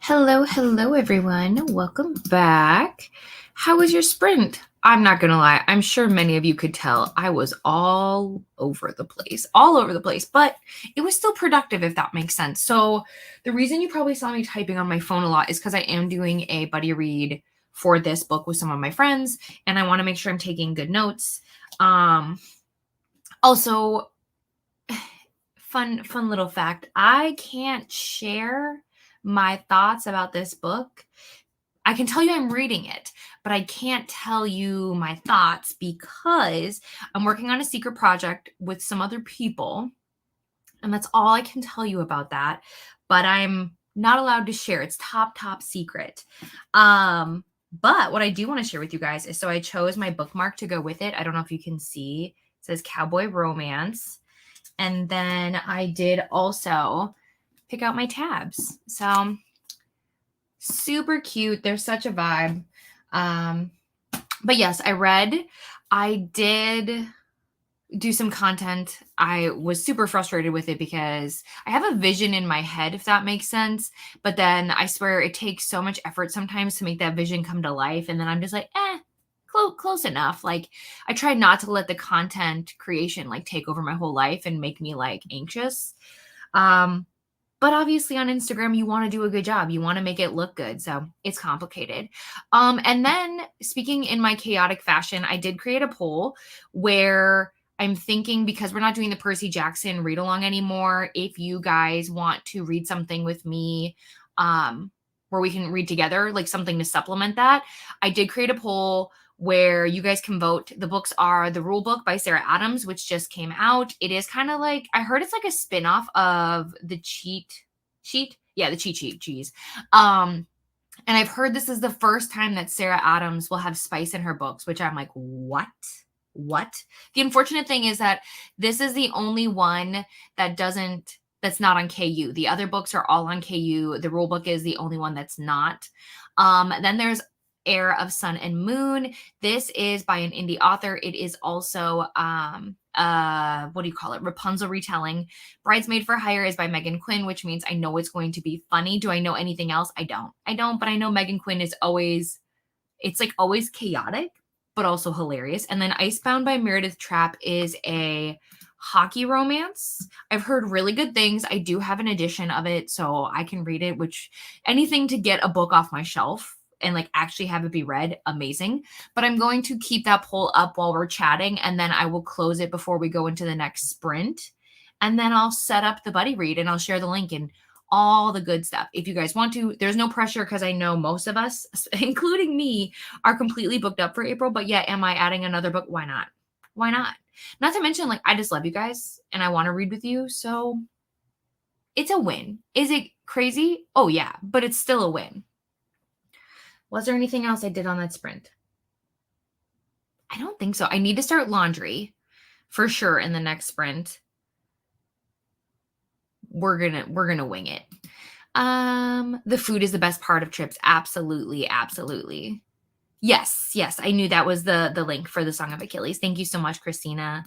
Speaker 1: Hello, everyone. Welcome back. How was your sprint? I'm not going to lie. I'm sure many of you could tell I was all over the place, but it was still productive, if that makes sense. So the reason you probably saw me typing on my phone a lot is because I am doing a buddy read for this book with some of my friends, and I want to make sure I'm taking good notes. Also, fun little fact. I can't share my thoughts about this book. I can tell you I'm reading it, but I can't tell you my thoughts because I'm working on a secret project with some other people. And that's all I can tell you about that. But I'm not allowed to share. It's top secret. But what I do want to share with you guys is, so I chose my bookmark to go with it. I don't know if you can see. It says Cowboy Romance. And then I did also pick out my tabs. So super cute. They're such a vibe. But yes, I did do some content. I was super frustrated with it because I have a vision in my head, if that makes sense. But then I swear it takes so much effort sometimes to make that vision come to life. And then I'm just like, close enough. Like, I try not to let the content creation like take over my whole life and make me like anxious. But obviously on Instagram, you want to do a good job. You want to make it look good. So it's complicated. And then speaking in my chaotic fashion, I did create a poll where I'm thinking, because we're not doing the Percy Jackson read along anymore, if you guys want to read something with me, where we can read together, like something to supplement that. I did create a poll where you guys can vote. The books are The Rule Book by Sarah Adams, which just came out. It is kind of like, I heard it's like a spin-off of the cheat sheet. Yeah, the cheat sheet. Geez. And I've heard this is the first time that Sarah Adams will have spice in her books, which I'm like, what? The unfortunate thing is that this is the only one that's not on KU. The other books are all on KU. The Rule Book is the only one that's not. Then there's Heir of Sun and Moon. This is by an indie author. It is also what do you call it? Rapunzel retelling. Bridesmaid for Hire is by Megan Quinn, which means I know it's going to be funny. Do I know anything else? I don't, but I know Megan Quinn is always chaotic, but also hilarious. And then Icebound by Meredith Trapp is a hockey romance. I've heard really good things. I do have an edition of it, so I can read it, which anything to get a book off my shelf and like actually have it be read, amazing. But I'm going to keep that poll up while we're chatting, and then I will close it before we go into the next sprint. And then I'll set up the buddy read and I'll share the link and all the good stuff. If you guys want to, there's no pressure because I know most of us, including me, are completely booked up for April. But yeah, am I adding another book? Why not? Not to mention, like, I just love you guys and I want to read with you. So it's a win. Is it crazy? Oh yeah, but it's still a win. Was there anything else I did on that sprint? I don't think so. I need to start laundry for sure in the next sprint. We're gonna wing it. The food is the best part of trips. Absolutely. Yes. I knew that was the link for the Song of Achilles. Thank you so much, Christina.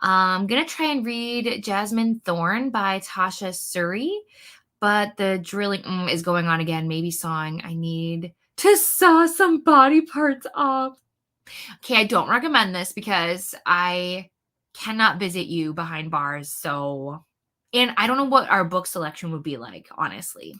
Speaker 1: I'm gonna try and read Jasmine Thorn by Tasha Suri, but the drilling is going on again. Maybe sawing. I need to saw some body parts off. Okay, I don't recommend this because I cannot visit you behind bars. So, and I don't know what our book selection would be like, honestly.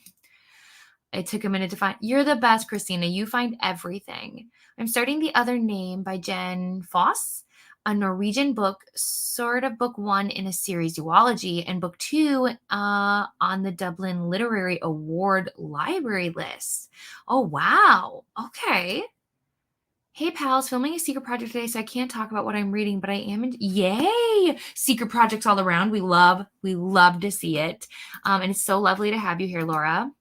Speaker 1: It took a minute to find. You're the best, Christina. You find everything. I'm starting The Other Name by Jen Foss, a Norwegian book, sort of book one in a series duology, and book two on the Dublin Literary Award library list. Oh, wow. Okay. Hey, pals, filming a secret project today, so I can't talk about what I'm reading, but I am yay! Secret projects all around. We love to see it. And it's so lovely to have you here, Laura.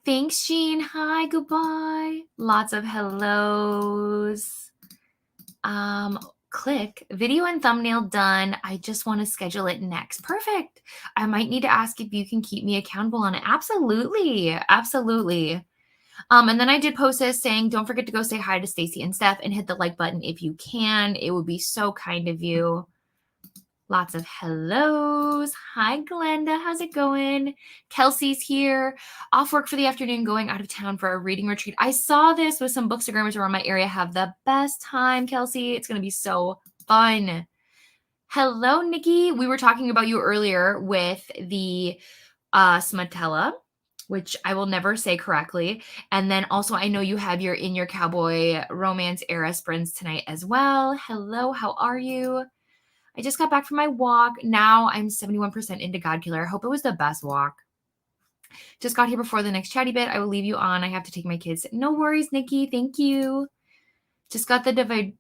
Speaker 1: Thanks, Jean. Hi, goodbye. Lots of hellos. Click video and thumbnail done. I just want to schedule it next. Perfect. I might need to ask if you can keep me accountable on it. Absolutely. And then I did post this saying, don't forget to go say hi to Stacy and Steph and hit the like button if you can. It would be so kind of you. Lots of hellos. Hi, Glenda. How's it going? Kelsey's here. Off work for the afternoon, going out of town for a reading retreat. I saw this with some bookstagrammers around my area. Have the best time, Kelsey. It's going to be so fun. Hello, Nikki. We were talking about you earlier with the Smatella, which I will never say correctly. And then also, I know you have your In Your Cowboy Romance era sprints tonight as well. Hello, how are you? I just got back from my walk. Now I'm 71% into God Killer. I hope it was the best walk. Just got here before the next chatty bit. I will leave you on. I have to take my kids. No worries, Nikki. Thank you. Just got the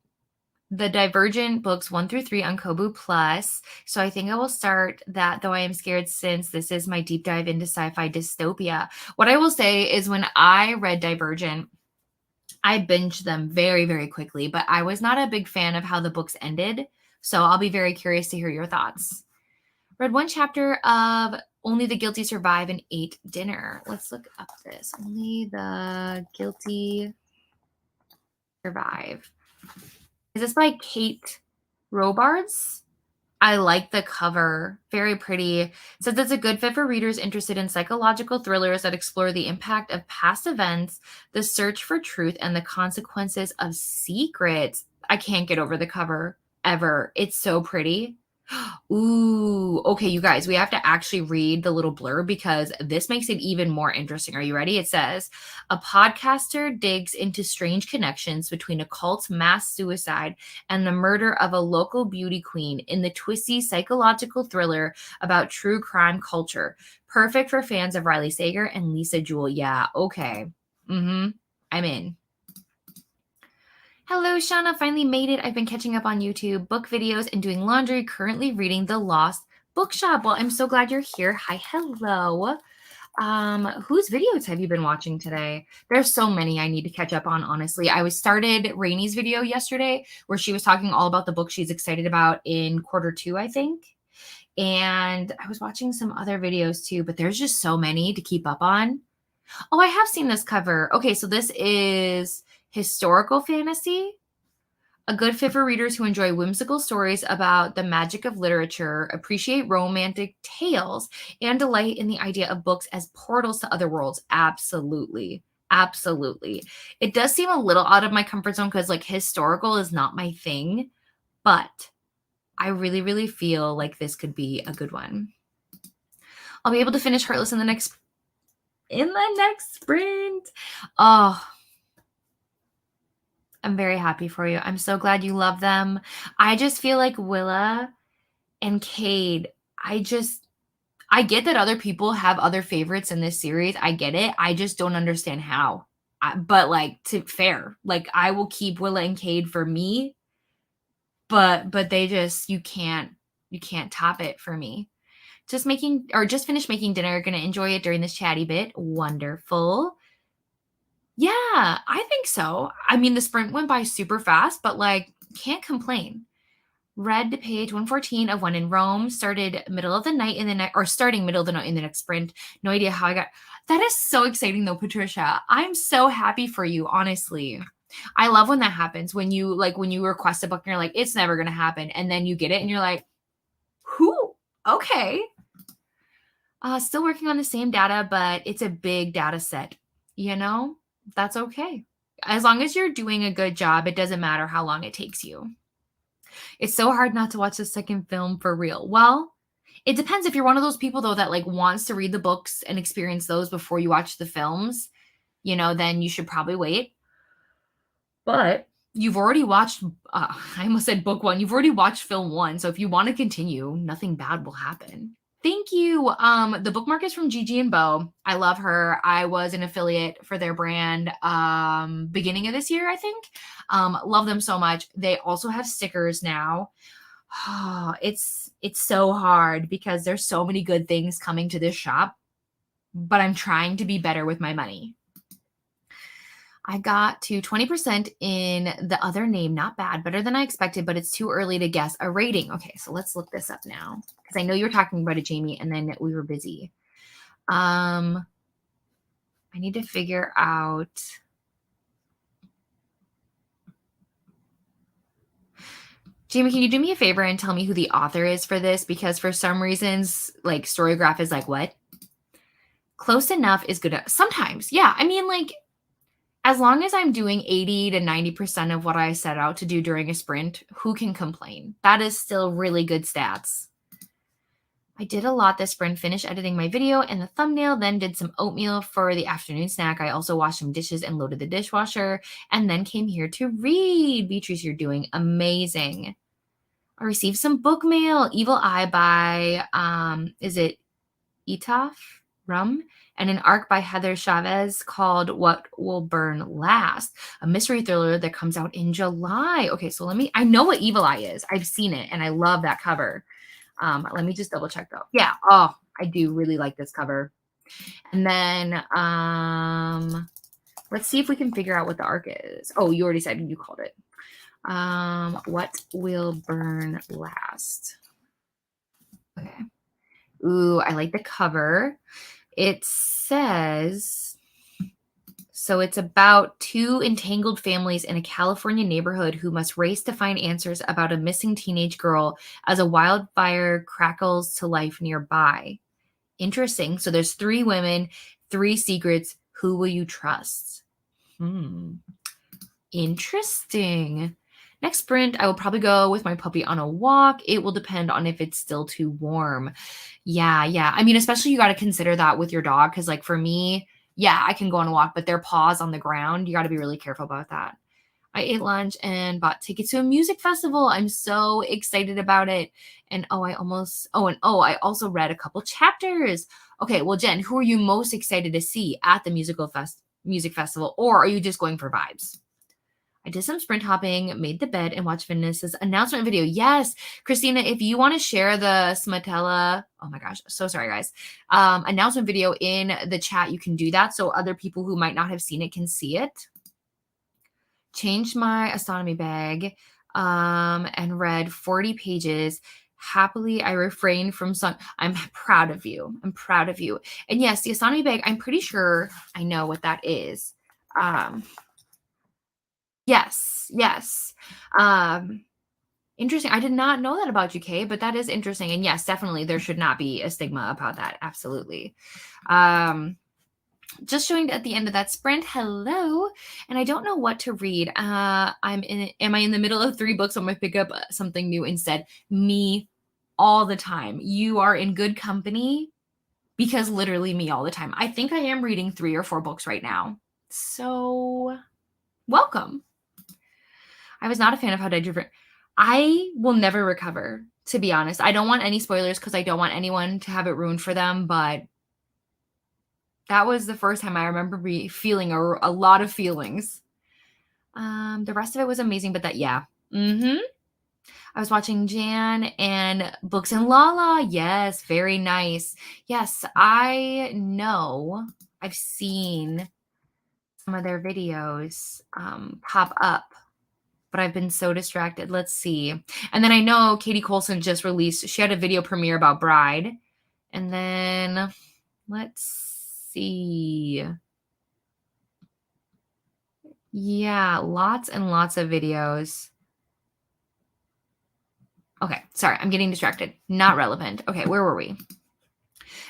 Speaker 1: Divergent books 1 through 3 on Kobo Plus. So I think I will start that, though I am scared since this is my deep dive into sci-fi dystopia. What I will say is when I read Divergent, I binged them very, very quickly, but I was not a big fan of how the books ended. So I'll be very curious to hear your thoughts. Read one chapter of Only the Guilty Survive and Ate Dinner. Let's look up this. Only the Guilty Survive. Is this by Kate Robards? I like the cover. Very pretty. It says it's a good fit for readers interested in psychological thrillers that explore the impact of past events, the search for truth, and the consequences of secrets. I can't get over the cover ever. It's so pretty. Ooh, okay, you guys, we have to actually read the little blurb because this makes it even more interesting. Are you ready? It says, a podcaster digs into strange connections between a cult's mass suicide and the murder of a local beauty queen in the twisty psychological thriller about true crime culture. Perfect for fans of Riley Sager and Lisa Jewell. Yeah, okay. I'm in. Hello, Shauna. Finally made it. I've been catching up on YouTube, book videos, and doing laundry. Currently reading The Lost Bookshop. Well, I'm so glad you're here. Hi, hello. Whose videos have you been watching today? There's so many I need to catch up on, honestly. I started Rainey's video yesterday where she was talking all about the book she's excited about in Q2, I think. And I was watching some other videos too, but there's just so many to keep up on. Oh, I have seen this cover. Okay, so this is historical fantasy, a good fit for readers who enjoy whimsical stories about the magic of literature, appreciate romantic tales, and delight in the idea of books as portals to other worlds. Absolutely. Absolutely. It does seem a little out of my comfort zone because like historical is not my thing, but I really, really feel like this could be a good one. I'll be able to finish Heartless in the next sprint. Oh, I'm very happy for you. I'm so glad you love them. I just feel like Willa and Cade, I get that other people have other favorites in this series. I get it. I just don't understand how. But like fair. Like I will keep Willa and Cade for me. But they just you can't top it for me. Just finished making dinner. Gonna enjoy it during this chatty bit. Wonderful. Yeah, I think so. I mean, the sprint went by super fast, but like, can't complain. Read page 114 of When in Rome, starting middle of the night in the next sprint. No idea how I got. That is so exciting though, Patricia. I'm so happy for you, honestly. I love when that happens. When you request a book and you're like, it's never gonna happen, and then you get it and you're like, who? Okay. Still working on the same data, but it's a big data set, you know? That's okay. As long as you're doing a good job, it doesn't matter how long it takes you. It's so hard not to watch the second film for real. Well, it depends. If you're one of those people though that like wants to read the books and experience those before you watch the films, then you should probably wait. But you've already watched I almost said book 1. You've already watched film 1. So if you want to continue, nothing bad will happen. Thank you. The bookmark is from Gigi and Bo. I love her. I was an affiliate for their brand beginning of this year, I think. Love them so much. They also have stickers now. It's so hard because there's so many good things coming to this shop, but I'm trying to be better with my money. I got to 20% in The Other Name. Not bad. Better than I expected, but it's too early to guess a rating. Okay, so let's look this up now because I know you were talking about it, Jamie, and then we were busy. I need to figure out. Jamie, can you do me a favor and tell me who the author is for this? Because for some reasons, like Storygraph is like, what? Close enough is good. Sometimes, yeah. I mean, like, as long as I'm doing 80 to 90% of what I set out to do during a sprint, who can complain? That is still really good stats. I did a lot this sprint, finished editing my video and the thumbnail, then did some oatmeal for the afternoon snack. I also washed some dishes and loaded the dishwasher, and then came here to read. Beatrice, you're doing amazing. I received some book mail. Evil Eye by, is it Etaf Rum? And an arc by Heather Chavez called What Will Burn Last, a mystery thriller that comes out in July. Okay, so I know what Evil Eye is. I've seen it, and I love that cover. Let me just double check though. Yeah, oh, I do really like this cover. And then let's see if we can figure out what the arc is. Oh, you already said you called it. What Will Burn Last? Okay. Ooh, I like the cover. It says, so it's about two entangled families in a California neighborhood who must race to find answers about a missing teenage girl as a wildfire crackles to life nearby. Interesting. So there's 3 women, 3 secrets. Who will you trust? Interesting. Next sprint, I will probably go with my puppy on a walk. It will depend on if it's still too warm. Yeah. I mean, especially you got to consider that with your dog, because like for me, yeah, I can go on a walk, but their paws on the ground, you got to be really careful about that. I ate lunch and bought tickets to a music festival. I'm so excited about it. And I also read a couple chapters. Okay, well, Jen, who are you most excited to see at the music festival, or are you just going for vibes? I did some sprint hopping, made the bed, and watched Vanessa's announcement video. Yes, Christina, if you want to share the Smatella, oh my gosh, so sorry, guys, announcement video in the chat, you can do that so other people who might not have seen it can see it. Changed my astronomy bag and read 40 pages. Happily, I refrained from some. I'm proud of you. I'm proud of you. And yes, the astronomy bag, I'm pretty sure I know what that is. Yes. Interesting. I did not know that about you, Kay, but that is interesting. And yes, definitely there should not be a stigma about that. Absolutely. Just joined at the end of that sprint. Hello. And I don't know what to read. Am I in the middle of 3 books? I'm going to pick up something new instead. Me all the time. You are in good company, because literally me all the time. I think I am reading 3 or 4 books right now. So welcome. I was not a fan of How Did You... I will never recover, to be honest. I don't want any spoilers because I don't want anyone to have it ruined for them, but that was the first time I remember feeling a lot of feelings. The rest of it was amazing, but yeah. I was watching Jan and Books and Lala. Yes, very nice. Yes, I know. I've seen some of their videos pop up, but I've been so distracted. Let's see. And then I know Katie Coulson just released, she had a video premiere about Bride. And then let's see. Yeah, lots and lots of videos. Okay, sorry, I'm getting distracted. Not relevant. Okay, where were we?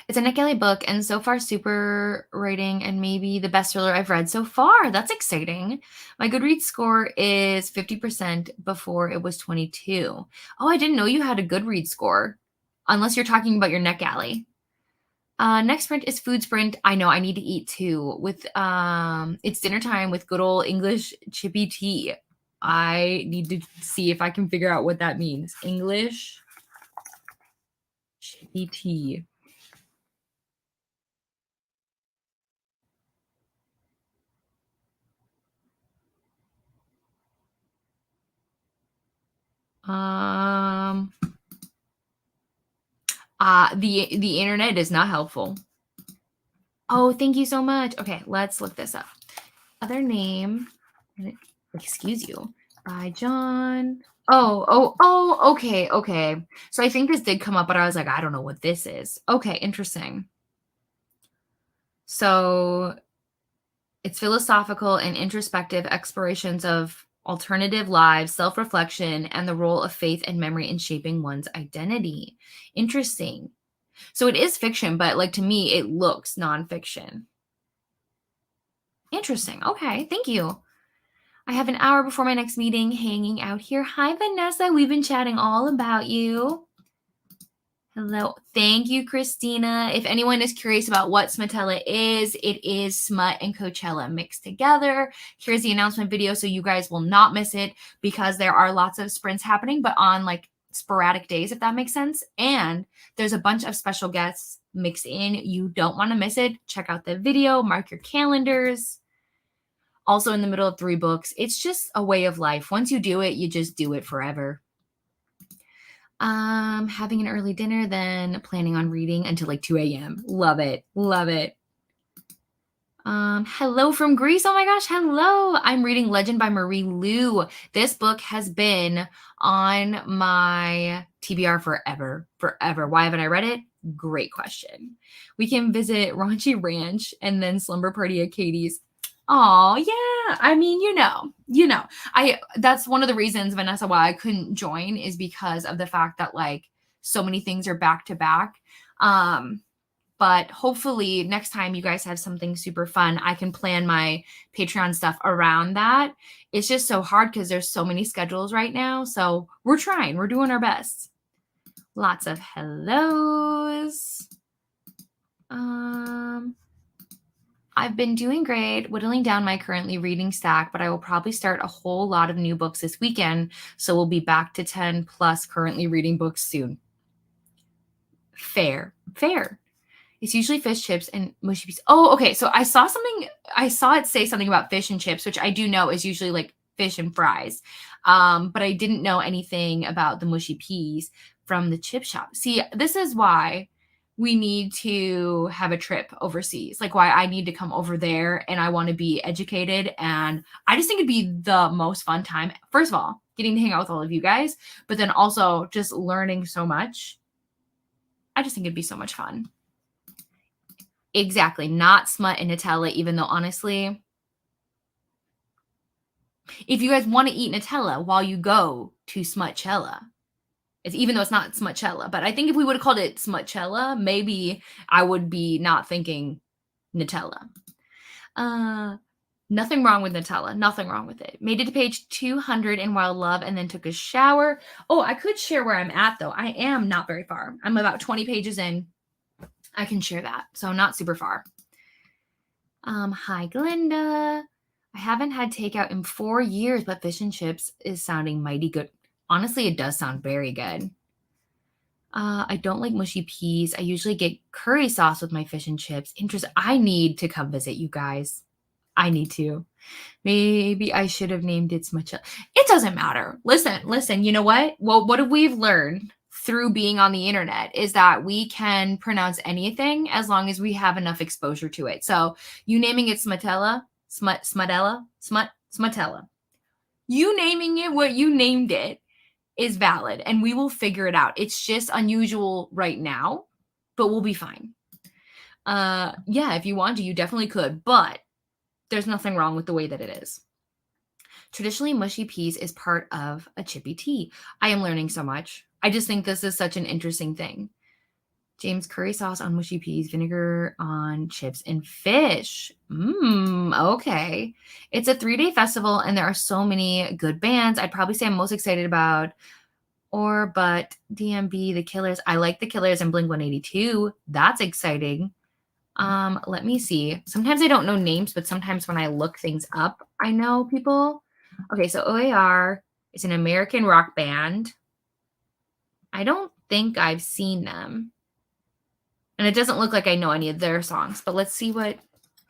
Speaker 1: It's a Nick Kelly book, and so far super rating and maybe the best thriller I've read so far. That's exciting. My Goodreads score is 50%. Before it was 22. Oh, I didn't know you had a Goodreads score. Unless you're talking about your Neck Alley. Next sprint is food sprint. I know I need to eat too. With it's dinner time with good old English chippy tea. I need to see if I can figure out what that means. English chippy tea. The internet is not helpful. Oh, thank you so much. Okay, let's look this up. Other name, excuse you, by John. Okay. So I think this did come up, but I was like, I don't know what this is. Okay, interesting. So it's philosophical and introspective explorations of alternative lives, self-reflection, and the role of faith and memory in shaping one's identity. Interesting. So it is fiction, but like to me, it looks nonfiction. Interesting. Okay, thank you. I have an hour before my next meeting hanging out here. Hi, Vanessa. We've been chatting all about you. Hello. Thank you, Christina. If anyone is curious about what Smatella is, it is Smut and Coachella mixed together. Here's the announcement video so you guys will not miss it because there are lots of sprints happening, but on like sporadic days, if that makes sense. And there's a bunch of special guests mixed in. You don't want to miss it. Check out the video, mark your calendars. Also in the middle of 3 books. It's just a way of life. Once you do it, you just do it forever. Having an early dinner, then planning on reading until like 2 a.m. Love it. Love it. Hello from Greece. Oh my gosh. Hello. I'm reading Legend by Marie Lu. This book has been on my TBR forever. Why haven't I read it? Great question. We can visit Raunchy Ranch and then Slumber Party at Katie's. Oh, yeah. I mean, that's one of the reasons, Vanessa, why I couldn't join is because of the fact that like so many things are back to back. But hopefully next time you guys have something super fun, I can plan my Patreon stuff around that. It's just so hard because there's so many schedules right now. So we're trying, we're doing our best. Lots of hellos. I've been doing great, whittling down my currently reading stack, but I will probably start a whole lot of new books this weekend. So we'll be back to 10 plus currently reading books soon. Fair. It's usually fish chips and mushy peas. Oh, okay. So I saw it say something about fish and chips, which I do know is usually like fish and fries. But I didn't know anything about the mushy peas from the chip shop. See, this is why we need to have a trip overseas, like why I need to come over there and I want to be educated. And I just think it'd be the most fun time. First of all, getting to hang out with all of you guys, but then also just learning so much. I just think it'd be so much fun. Exactly. Not Smut and Nutella, even though honestly, if you guys want to eat Nutella while you go to Smutcella, even though it's not Smutcella, but I think if we would have called it Smutcella, maybe I would be not thinking Nutella. Nothing wrong with Nutella. Nothing wrong with it. Made it to page 200 in Wild Love and then took a shower. Oh, I could share where I'm at, though. I am not very far. I'm about 20 pages in. I can share that. So not super far. Hi, Glinda. I haven't had takeout in 4 years, but fish and chips is sounding mighty good. Honestly, it does sound very good. I don't like mushy peas. I usually get curry sauce with my fish and chips. Interesting. I need to come visit you guys. I need to. Maybe I should have named it Smutcella. It doesn't matter. Listen, you know what? Well, what have we learned through being on the internet is that we can pronounce anything as long as we have enough exposure to it. So you naming it Smutella, Smutella. You naming it what you named it is valid and we will figure it out. It's just unusual right now, but we'll be fine. Yeah, if you want to, you definitely could, but there's nothing wrong with the way that it is. Traditionally, mushy peas is part of a chippy tea. I am learning so much. I just think this is such an interesting thing. James, curry sauce on mushy peas, vinegar on chips and fish. Okay. It's a 3-day festival and there are so many good bands. I'd probably say I'm most excited about but DMB, The Killers. I like The Killers and Blink-182. That's exciting. Let me see. Sometimes I don't know names, but sometimes when I look things up, I know people. Okay, so OAR is an American rock band. I don't think I've seen them. And it doesn't look like I know any of their songs, but let's see what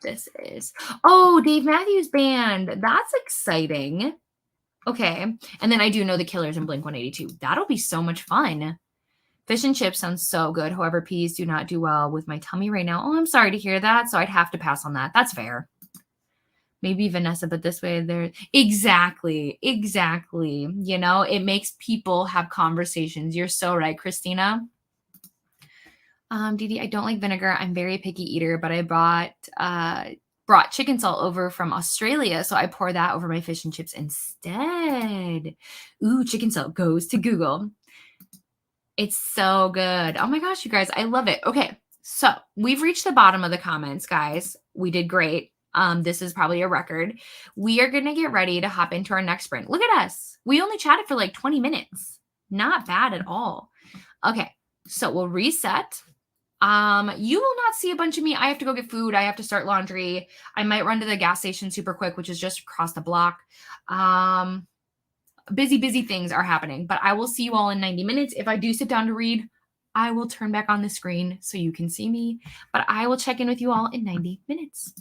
Speaker 1: this is. Oh, Dave Matthews Band. That's exciting. Okay. And then I do know The Killers and Blink-182. That'll be so much fun. Fish and chips sounds so good. However, peas do not do well with my tummy right now. Oh, I'm sorry to hear that. So I'd have to pass on that. That's fair. Maybe Vanessa, but this way they're exactly. You know, it makes people have conversations. You're so right, Christina. Didi, I don't like vinegar. I'm very picky eater, but I bought brought chicken salt over from Australia, so I pour that over my fish and chips instead. Ooh, chicken salt goes to Google. It's so good. Oh my gosh, you guys, I love it. Okay, so we've reached the bottom of the comments, guys. We did great. This is probably a record. We are gonna get ready to hop into our next sprint. Look at us. We only chatted for like 20 minutes. Not bad at all. Okay, so we'll reset. You will not see a bunch of me. I have to go get food. I have to start laundry. I might run to the gas station super quick, which is just across the block. Busy things are happening, but I will see you all in 90 minutes. If I do sit down to read, I will turn back on the screen so you can see me, but I will check in with you all in 90 minutes.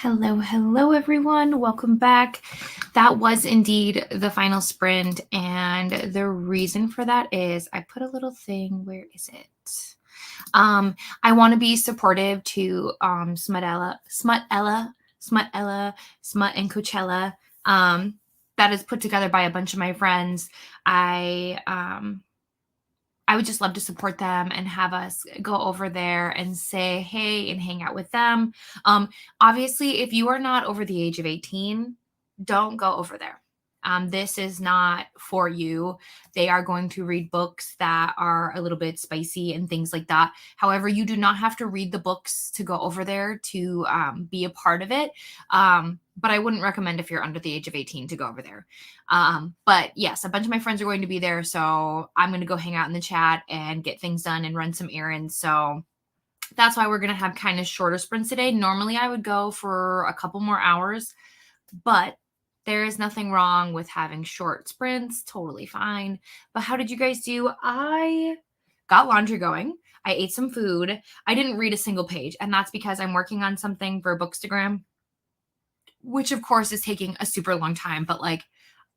Speaker 1: Hello, everyone. Welcome back. That was indeed the final sprint. And the reason for that is I put a little thing. Where is it? I want to be supportive to Smut and Coachella. That is put together by a bunch of my friends. I would just love to support them and have us go over there and say hey and hang out with them. Obviously, if you are not over the age of 18, don't go over there. This is not for you. They are going to read books that are a little bit spicy and things like that. However, you do not have to read the books to go over there to be a part of it. But I wouldn't recommend if you're under the age of 18 to go over there. But yes, a bunch of my friends are going to be there. So I'm going to go hang out in the chat and get things done and run some errands. So that's why we're going to have kind of shorter sprints today. Normally I would go for a couple more hours, but there is nothing wrong with having short sprints. Totally fine. But how did you guys do? I got laundry going. I ate some food. I didn't read a single page. And that's because I'm working on something for Bookstagram, which of course is taking a super long time, but like,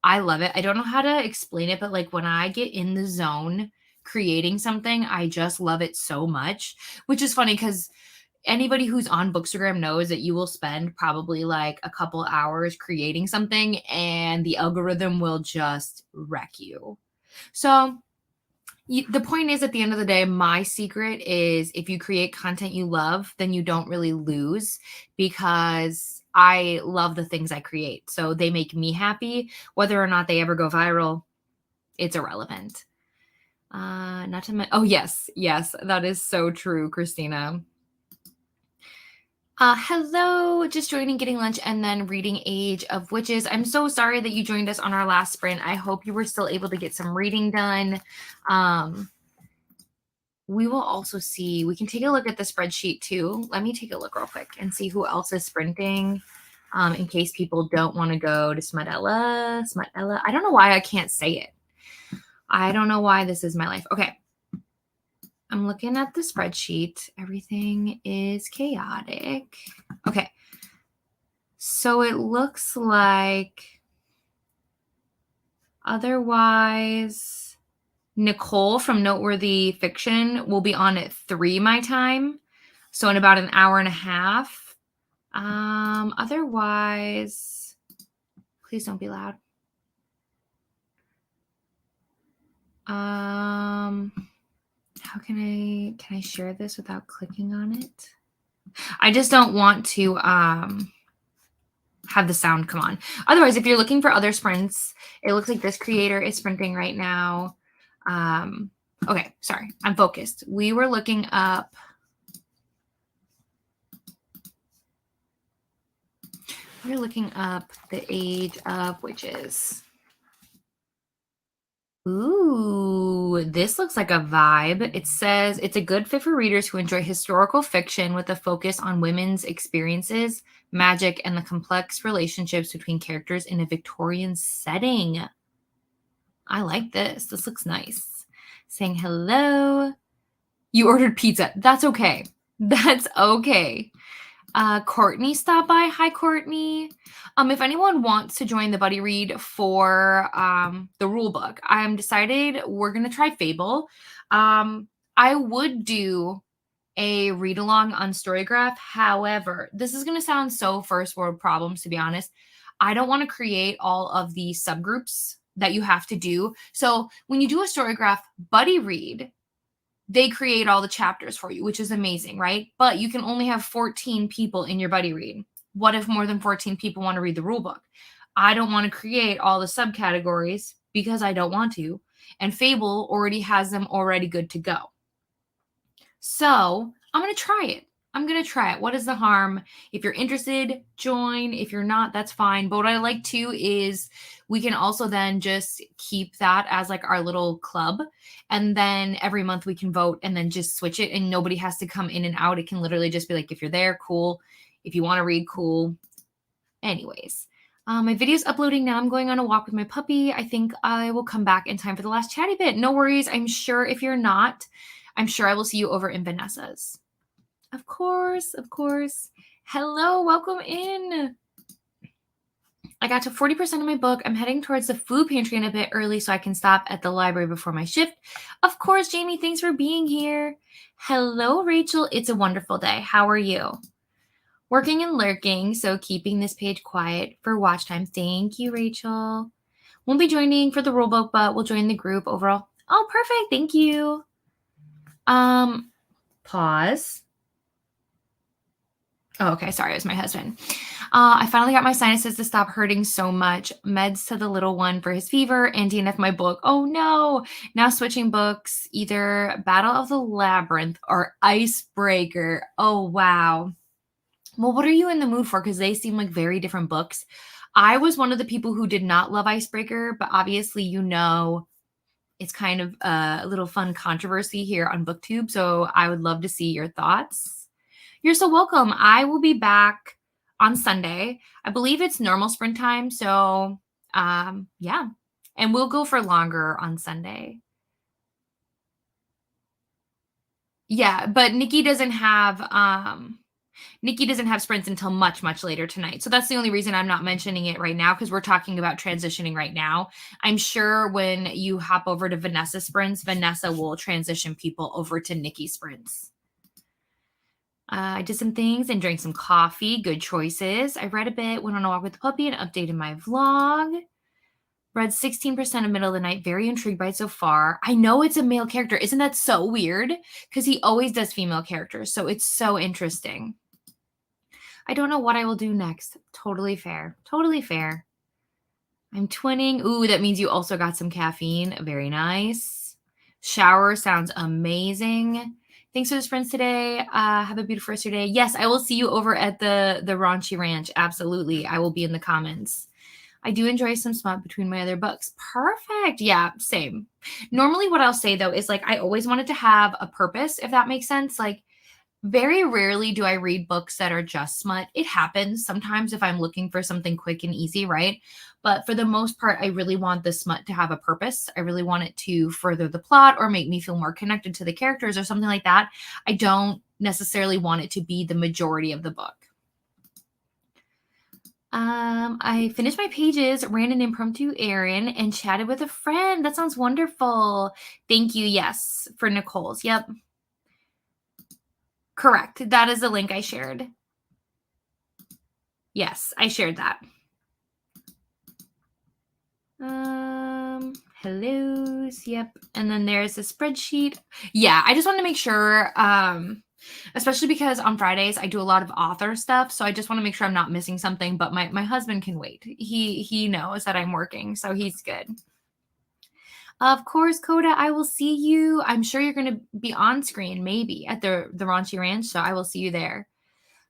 Speaker 1: I love it. I don't know how to explain it, but like when I get in the zone creating something, I just love it so much, which is funny because anybody who's on Bookstagram knows that you will spend probably like a couple hours creating something and the algorithm will just wreck you. So the point is, at the end of the day, my secret is if you create content you love, then you don't really lose, because I love the things I create. So they make me happy. Whether or not they ever go viral, it's irrelevant. Not to mention, oh yes, that is so true, Christina. Hello, just joining, getting lunch, and then reading Age of Witches. I'm so sorry that you joined us on our last sprint. I hope you were still able to get some reading done. We will also see, we can take a look at the spreadsheet too. Let me take a look real quick and see who else is sprinting, in case people don't want to go to Smutella. I don't know why I can't say it. I don't know why this is my life. Okay. I'm looking at the spreadsheet. Everything is chaotic. Okay. So it looks like otherwise Nicole from Noteworthy Fiction will be on at 3 my time. So in about an hour and a half. Otherwise, please don't be loud. How can I share this without clicking on it? I just don't want to have the sound come on. Otherwise, if you're looking for other sprints, it looks like this creator is sprinting right now. Okay, sorry, I'm focused. We were looking up. We're looking up the Age of Witches. Ooh, this looks like a vibe. It says it's a good fit for readers who enjoy historical fiction with a focus on women's experiences, magic, and the complex relationships between characters in a Victorian setting. I like this. This looks nice. Saying hello. You ordered pizza. That's okay. That's okay. Courtney stopped by. Hi, Courtney. If anyone wants to join the buddy read for the rule book, I'm decided we're gonna try Fable. I would do a read along on Storygraph. However, this is gonna sound so first world problems, to be honest. I don't want to create all of the subgroups that you have to do. So when you do a Storygraph buddy read, they create all the chapters for you, which is amazing, right? But you can only have 14 people in your buddy read. What if more than 14 people want to read the rule book? I don't want to create all the subcategories because I don't want to. And Fable already has them already good to go. So I'm going to try it. What is the harm? If you're interested, join. If you're not, that's fine. But what I like too is we can also then just keep that as like our little club. And then every month we can vote and then just switch it, and nobody has to come in and out. It can literally just be like, if you're there, cool. If you want to read, cool. Anyways, my video's uploading now. I'm going on a walk with my puppy. I think I will come back in time for the last chatty bit. No worries. I'm sure if you're not, I'm sure I will see you over in Vanessa's. Of course, of course. Hello, welcome in. I got to 40% of my book. I'm heading towards the food pantry in a bit early so I can stop at the library before my shift. Of course, Jamie, thanks for being here. Hello, Rachel. It's a wonderful day. How are you? Working and lurking, so keeping this page quiet for watch time. Thank you, Rachel. Won't be joining for the rulebook, but we'll join the group overall. Oh, perfect. Thank you. Pause. Oh, okay. Sorry, it was my husband. I finally got my sinuses to stop hurting so much. Meds to the little one for his fever and DNF my book. Oh no. Now switching books, either Battle of the Labyrinth or Icebreaker. Oh, wow. Well, what are you in the mood for? Because they seem like very different books. I was one of the people who did not love Icebreaker, but obviously, it's kind of a little fun controversy here on BookTube. So I would love to see your thoughts. You're so welcome. I will be back on Sunday. I believe it's normal sprint time. So, yeah. And we'll go for longer on Sunday. Yeah, but Nikki doesn't have sprints until much, much later tonight. So that's the only reason I'm not mentioning it right now, because we're talking about transitioning right now. I'm sure when you hop over to Vanessa sprints, Vanessa will transition people over to Nikki sprints. I did some things and drank some coffee. Good choices. I read a bit, went on a walk with the puppy, and updated my vlog. Read 16% of Middle of the Night. Very intrigued by it so far. I know it's a male character. Isn't that so weird? Because he always does female characters. So it's so interesting. I don't know what I will do next. Totally fair. Totally fair. I'm twinning. Ooh, that means you also got some caffeine. Very nice. Shower sounds amazing. Thanks for the sprints today. Have a beautiful rest of your day. Yes, I will see you over at the Raunchy Ranch. Absolutely. I will be in the comments. I do enjoy some smut between my other books. Perfect. Yeah, same. Normally what I'll say though is like I always wanted to have a purpose, if that makes sense. Like very rarely do I read books that are just smut. It happens sometimes if I'm looking for something quick and easy, right? But for the most part, I really want the smut to have a purpose. I really want it to further the plot or make me feel more connected to the characters or something like that. I don't necessarily want it to be the majority of the book. I finished my pages, ran an impromptu errand, and chatted with a friend. That sounds wonderful. Thank you. Yes, for Nicole's. Yep. Correct. That is the link I shared. Yes, I shared that. Hellos. Yep. And then there's a spreadsheet. Yeah, I just want to make sure, especially because on Fridays I do a lot of author stuff. So I just want to make sure I'm not missing something, but my husband can wait. He knows that I'm working, so he's good. Of course, Coda, I will see you. I'm sure you're going to be on screen maybe at the Raunchy Ranch, so I will see you there.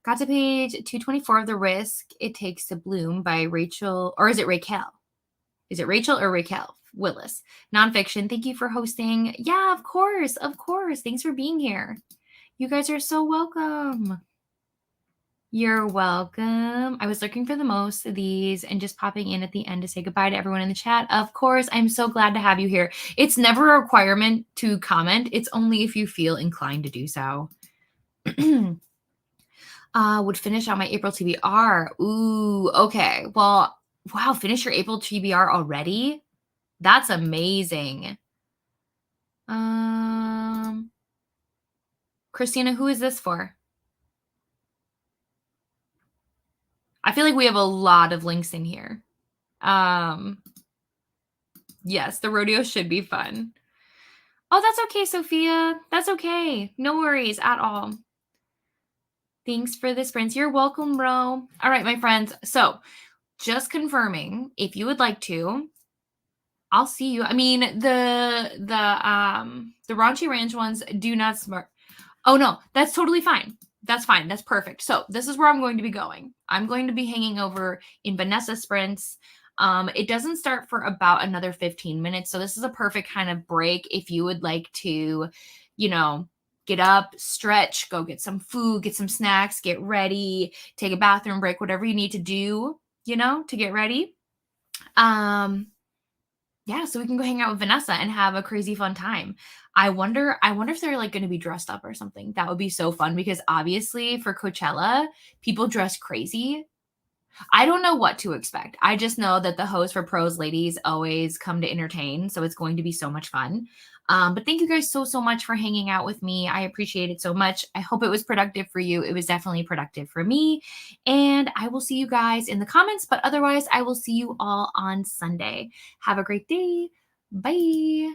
Speaker 1: Got to page 224 of The Risk It Takes to Bloom by Rachel, or is it Raquel? Is it Rachel or Raquel Willis? Nonfiction. Thank you for hosting. Yeah, of course. Of course. Thanks for being here. You guys are so welcome. You're welcome. I was looking for the most of these and just popping in at the end to say goodbye to everyone in the chat. Of course, I'm so glad to have you here. It's never a requirement to comment. It's only if you feel inclined to do so. Would finish on my April TBR. Ooh, okay. Well, wow, finish your April TBR already? That's amazing. Christina, who is this for? I feel like we have a lot of links in here. Yes, the rodeo should be fun. Oh, that's okay, Sophia. That's okay. No worries at all. Thanks for the sprints. You're welcome, bro. All right, my friends. So just confirming, if you would like to, I'll see you. I mean, the Raunchy Ranch ones do not smart. Oh no, that's totally fine. That's fine. That's perfect. So this is where I'm going to be going. I'm going to be hanging over in Vanessa sprints. It doesn't start for about another 15 minutes. So this is a perfect kind of break if you would like to, get up, stretch, go get some food, get some snacks, get ready, take a bathroom break, whatever you need to do, to get ready. Yeah, so we can go hang out with Vanessa and have a crazy fun time. I wonder if they're like going to be dressed up or something. That would be so fun because obviously for Coachella, people dress crazy. I don't know what to expect. I just know that the hosts for Pros Ladies always come to entertain, so it's going to be so much fun. But thank you guys so, so much for hanging out with me. I appreciate it so much. I hope it was productive for you. It was definitely productive for me. And I will see you guys in the comments, but otherwise, I will see you all on Sunday. Have a great day. Bye.